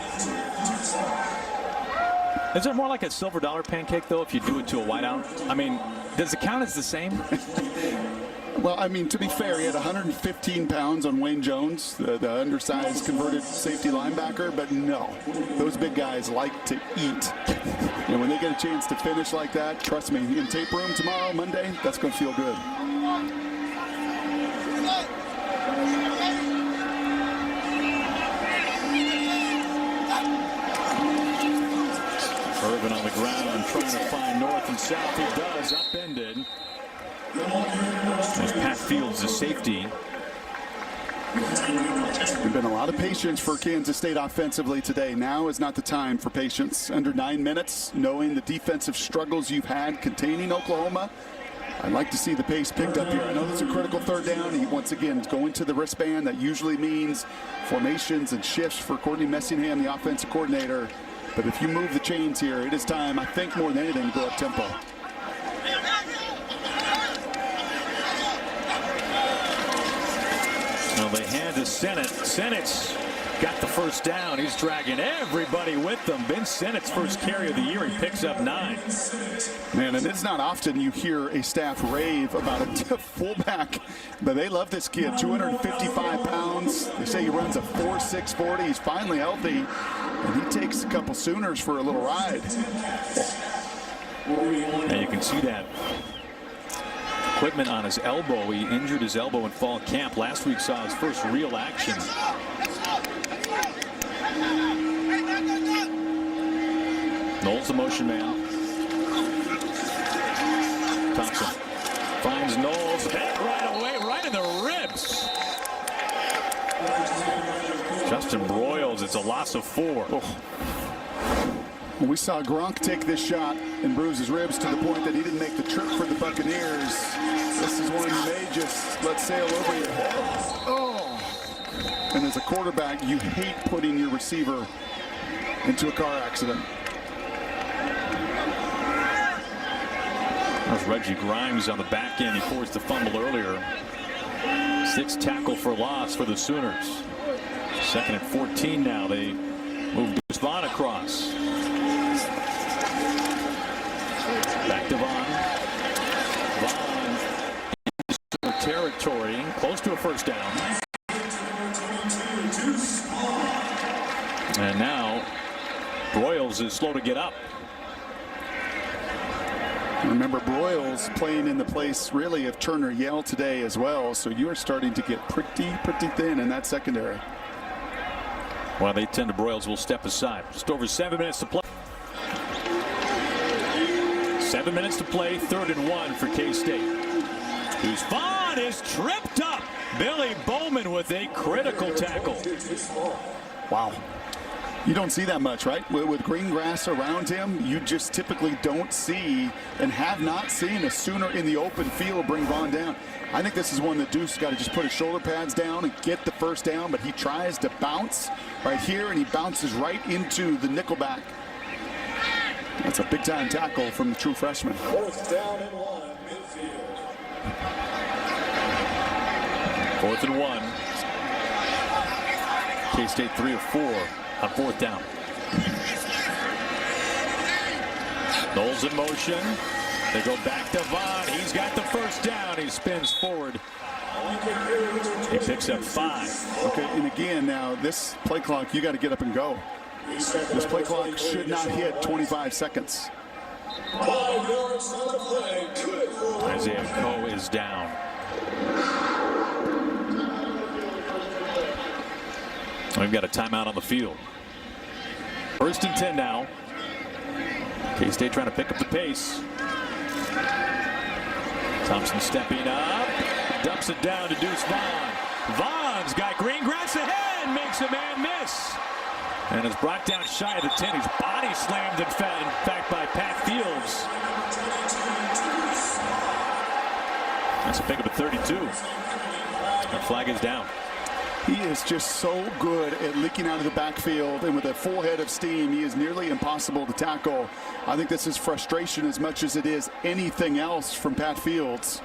Is it more like a silver dollar pancake, though, if you do it to a whiteout? I mean, does it count as the same? Well, I mean, to be fair, he had 115 pounds on Wayne Jones, the undersized converted safety linebacker, but no, those big guys like to eat. And when they get a chance to finish like that, trust me, in tape room tomorrow, Monday, that's going to feel good. Irvin on the ground, trying to find north and south. He does, upended. As Pat Fields, the safety. There's been a lot of patience for Kansas State offensively today. Now is not the time for patience. Under 9 minutes, knowing the defensive struggles you've had containing Oklahoma, I'd like to see the pace picked up here. I know that's a critical 3rd down. He, once again, is going to the wristband. That usually means formations and shifts for Courtney Messingham, the offensive coordinator. But if you move the chains here, it is time, I think, more than anything, to go up tempo. Well, they hand to Sennett. Sennett's got the first down. He's dragging everybody with them. Ben Sennett's first carry of the year. He picks up 9. Man, and it's not often you hear a staff rave about a fullback, but they love this kid. 255 pounds. They say he runs a 4.6 40. He's finally healthy, and he takes a couple Sooners for a little ride. And you can see that equipment on his elbow. He injured his elbow in fall camp. Last week saw his first real action. Knowles the motion man. Thompson finds Knowles. Hit right away, right in the ribs. Justin Broyles, it's a loss of 4. Oh. We saw Gronk take this shot and bruise his ribs to the point that he didn't make the trip for the Buccaneers. This is one you may just let sail over your head. Oh! And as a quarterback, you hate putting your receiver into a car accident. That was Reggie Grimes on the back end. He forced the fumble earlier. 6 tackle for loss for the Sooners. 2nd and 14 now. They move Vaughn across. Back to Vaughn. Vaughn in territory, close to a first down. And now Broyles is slow to get up. Remember, Broyles playing in the place really of Turner Yell today as well, so you are starting to get pretty thin in that secondary. Well, they tend to Broyles will step aside. Just over 7 minutes to play. 7 minutes to play, 3rd and 1 for K-State. Deuce Vaughn is tripped up. Billy Bowman with a critical tackle. Wow. You don't see that much, right? With green grass around him, you just typically don't see and have not seen a Sooner in the open field bring Vaughn down. I think this is one that Deuce got to just put his shoulder pads down and get the first down, but he tries to bounce right here, and he bounces right into the nickelback. That's a big-time tackle from the true freshman. 4th down and 1, midfield. 4th and 1. K-State 3 of 4 on 4th down. Knowles in motion. They go back to Vaughn. He's got the first down. He spins forward. He picks up 5. Okay, and again, now this play clock, you got to get up and go. This play clock should not hit 25 seconds. 5 yards on the play. Isaiah Coe is down. We've got a timeout on the field. 1st and 10 now. K-State trying to pick up the pace. Thompson stepping up. Dumps it down to Deuce Vaughn. Vaughn's got green grass ahead. Makes a man miss. And is brought down shy of the 10. He's body slammed in fact by Pat Fields. That's a pickup at 32. The flag is down. He is just so good at leaking out of the backfield, and with a full head of steam, he is nearly impossible to tackle. I think this is frustration as much as it is anything else from Pat Fields.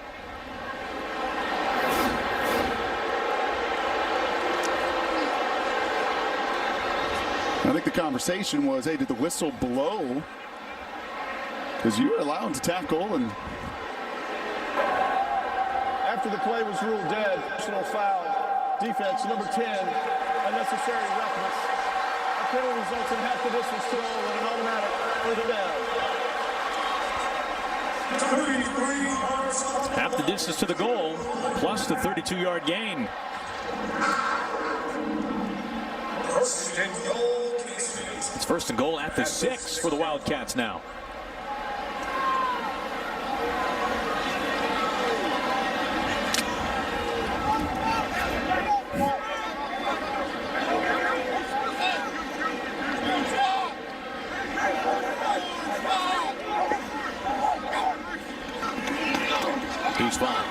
I think the conversation was, hey, did the whistle blow? Because you were allowed to tackle, and After the play was ruled dead, personal foul. Defense, number 10, unnecessary roughness. A penalty results in half the distance to goal and an automatic further down. Half the distance to the goal, plus the 32-yard gain. It's 1st and goal at the 6 for the Wildcats now. Deuce Vaughn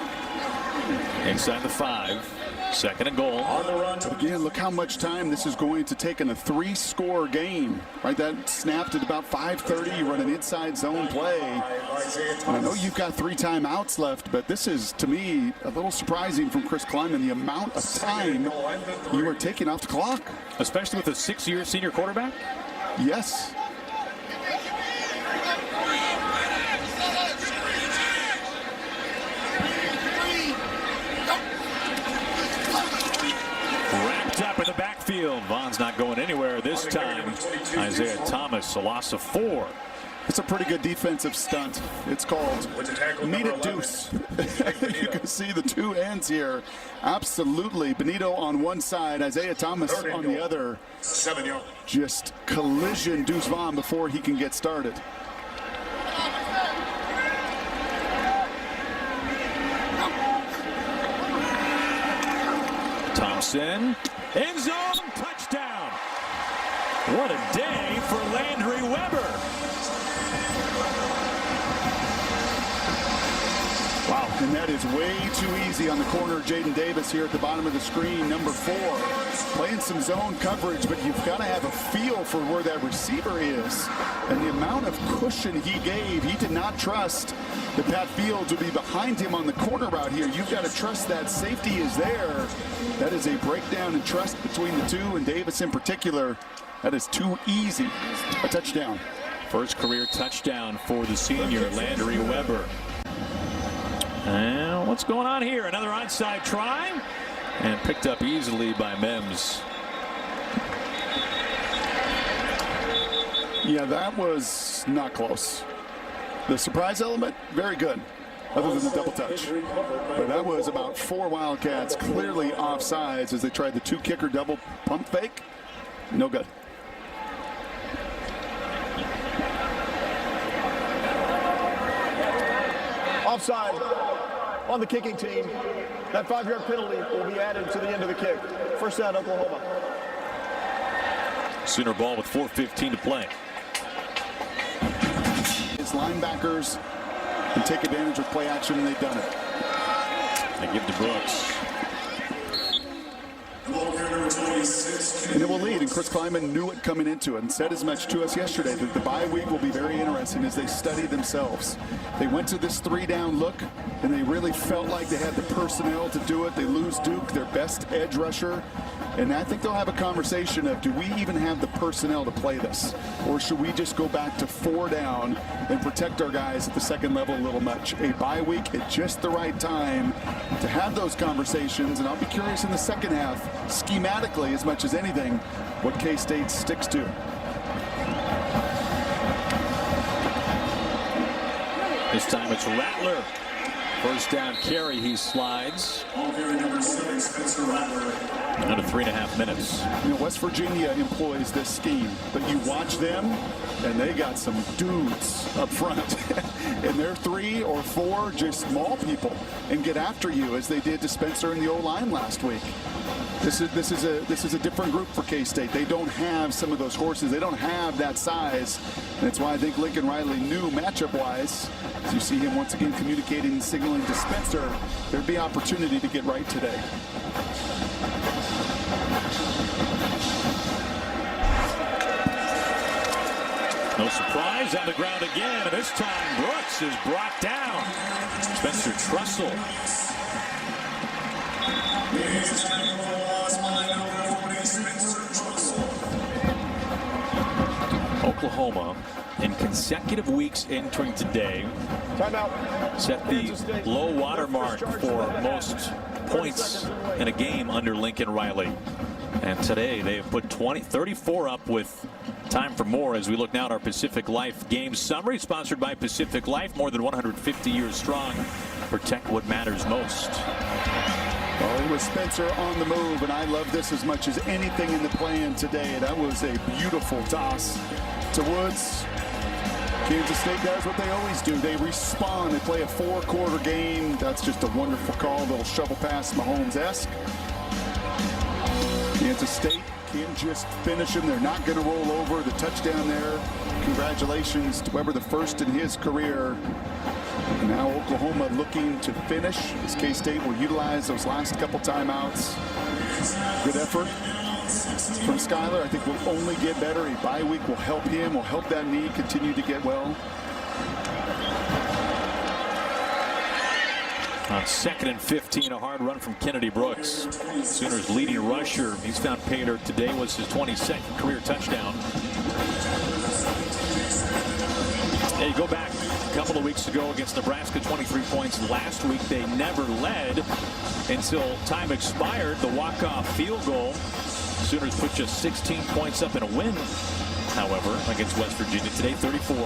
inside the 5. 2nd and goal. But again, look how much time this is going to take in a 3-score game. Right, that snapped at about 5:30. You run an inside zone play. And I know you've got 3 timeouts left, but this is, to me, a little surprising from Chris Kleiman, the amount of time you are taking off the clock. Especially with a 6-year senior quarterback? Yes. Up in the backfield. Vaughn's not going anywhere this time. Isaiah Thomas, a loss of 4. It's a pretty good defensive stunt. It's called Meet a Deuce. You can see the 2 ends here. Absolutely. Benito on one side, Isaiah Thomas on the other. 7 yards. Just collision Deuce Vaughn before he can get started. Thompson, end zone, touchdown. What a day for Landry Weber. Wow, and that is way too easy on the corner of Jaden Davis here at the bottom of the screen, number 4. Playing some zone coverage, but you've got to have a feel for where that receiver is. And the amount of cushion he gave, he did not trust that Pat Fields would be behind him on the corner route here. You've got to trust that safety is there. That is a breakdown in trust between the two, and Davis in particular. That is too easy. A touchdown. First career touchdown for the senior, Landry Weber. And what's going on here? Another onside try, and picked up easily by Mims. Yeah, that was not close. The surprise element, very good, other than the double touch. But that was about 4 Wildcats clearly offsides as they tried the 2 kicker double pump fake. No good. Offside on the kicking team. That 5-yard penalty will be added to the end of the kick. First down, Oklahoma. Sooner ball with 4:15 to play. His linebackers can take advantage of play action, and they've done it. They give to Brooks. And it will lead, and Chris Kleiman knew it coming into it and said as much to us yesterday that the bye week will be very interesting as they study themselves. They went to this 3-down look, and they really felt like they had the personnel to do it. They lose Duke, their best edge rusher, and I think they'll have a conversation of, do we even have the personnel to play this? Or should we just go back to 4 down and protect our guys at the second level a little much? A bye week at just the right time to have those conversations, and I'll be curious in the second half, schematically as much as anything, what K-State sticks to. This time it's Rattler. First down carry, he slides. Number 6, Spencer Rattler. Under 3.5 minutes. You know, West Virginia employs this scheme, but you watch them, and they got some dudes up front. And they're 3 or 4 just small people and get after you, as they did to Spencer in the O-line last week. This is a different group for K-State. They don't have some of those horses. They don't have that size. And that's why I think Lincoln Riley knew matchup-wise, as you see him once again communicating and signaling to Spencer, there'd be opportunity to get right today. No surprise, on the ground again, and this time Brooks is brought down. Spencer Trussell. Oklahoma, in consecutive weeks entering today, set the low water mark for most points in a game under Lincoln Riley. And today they have put 34 up with time for more as we look now at our Pacific Life game summary, sponsored by Pacific Life, more than 150 years strong. Protect what matters most. Well, it was Spencer on the move, and I love this as much as anything in the plan today. That was a beautiful toss to Woods. Kansas State does what they always do. They respond. They play a 4-quarter game. That's just a wonderful call. Little shovel pass, Mahomes-esque. Kansas State can just finish him. They're not going to roll over. The touchdown there. Congratulations to Weber, the first in his career. And now Oklahoma looking to finish, as K-State will utilize those last couple timeouts. Good effort from Skyler. I think will only get better. A bye week will help him, will help that knee continue to get well. On 2nd and 15, a hard run from Kennedy Brooks. Sooners leading rusher. He's found pay dirt today. Was his 22nd career touchdown. Hey, go back a couple of weeks ago against Nebraska, 23 points. Last week they never led until time expired. The walk-off field goal. Sooners put just 16 points up in a win, however, against West Virginia today, 34.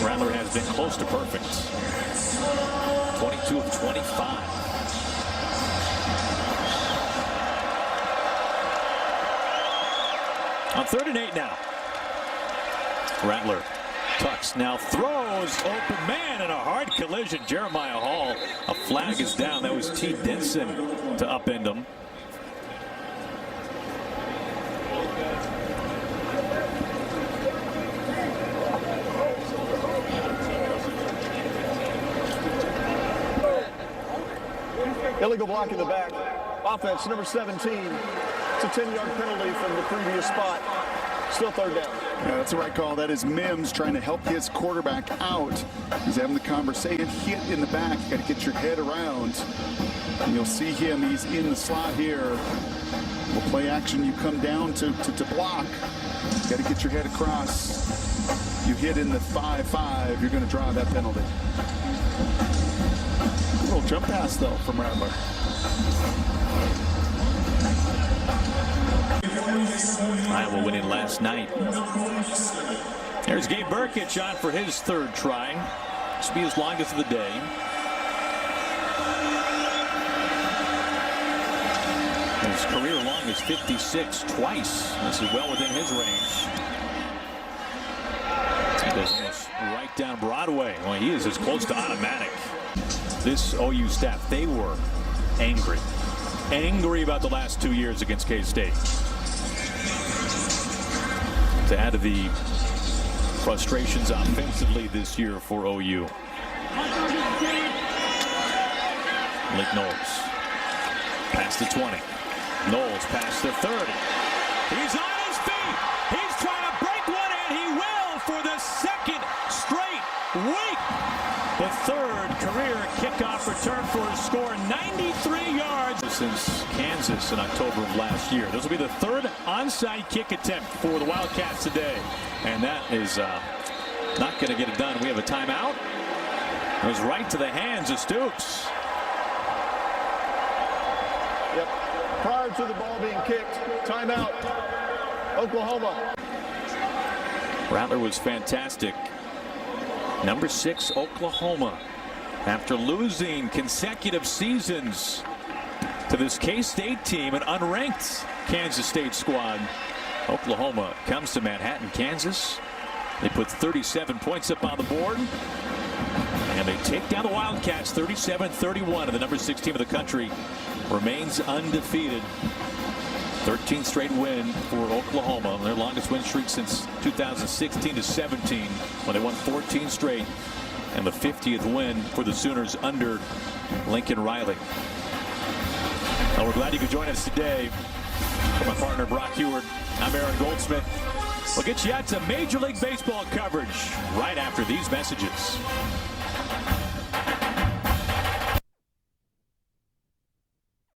Rattler has been close to perfect. 22 of 25. On 3rd and 8 now. Rattler tucks, now throws, open man, and a hard collision. Jeremiah Hall, a flag is down. That was T. Denson to upend him. Illegal block in the back. Offense, number 17. It's a 10-yard penalty from the previous spot. Still third down. Yeah, that's the right call. That is Mims trying to help his quarterback out. He's having the conversation. Hit in the back. You got to get your head around. And you'll see him. He's in the slot here. Well, play action. You come down to block. You got to get your head across. You hit in the 5-5. You're going to draw that penalty. A little jump pass, though, from Rattler. Iowa winning last night. There's Gabe Burkett on for his third try. This will be his longest of the day. His career long is 56 twice. This is well within his range. He does this right down Broadway. Well, he is as close to automatic. This OU staff, they were angry. Angry about the last 2 years against K-State. To add to the frustrations offensively this year for OU. Lake Knowles. Past the 20. Knowles past the 30. He's on his feet. He's trying to break one, and he will for the second straight week. The third career kickoff return for a score, 93 yards. Since Kansas in October of last year. This will be the third onside kick attempt for the Wildcats today. And that is not going to get it done. We have a timeout. It was right to the hands of Stoops. Yep. Prior to the ball being kicked, timeout, Oklahoma. Rattler was fantastic. Number 6, Oklahoma. After losing consecutive seasons to this K-State team, an unranked Kansas State squad, Oklahoma comes to Manhattan, Kansas. They put 37 points up on the board. And they take down the Wildcats 37-31. And the number 6 team of the country remains undefeated. 13th straight win for Oklahoma. Their longest win streak since 2016-17 when they won 14 straight. And the 50th win for the Sooners under Lincoln Riley. Well, we're glad you could join us today. For my partner Brock Heward, I'm Aaron Goldsmith. We'll get you out to Major League Baseball coverage right after these messages.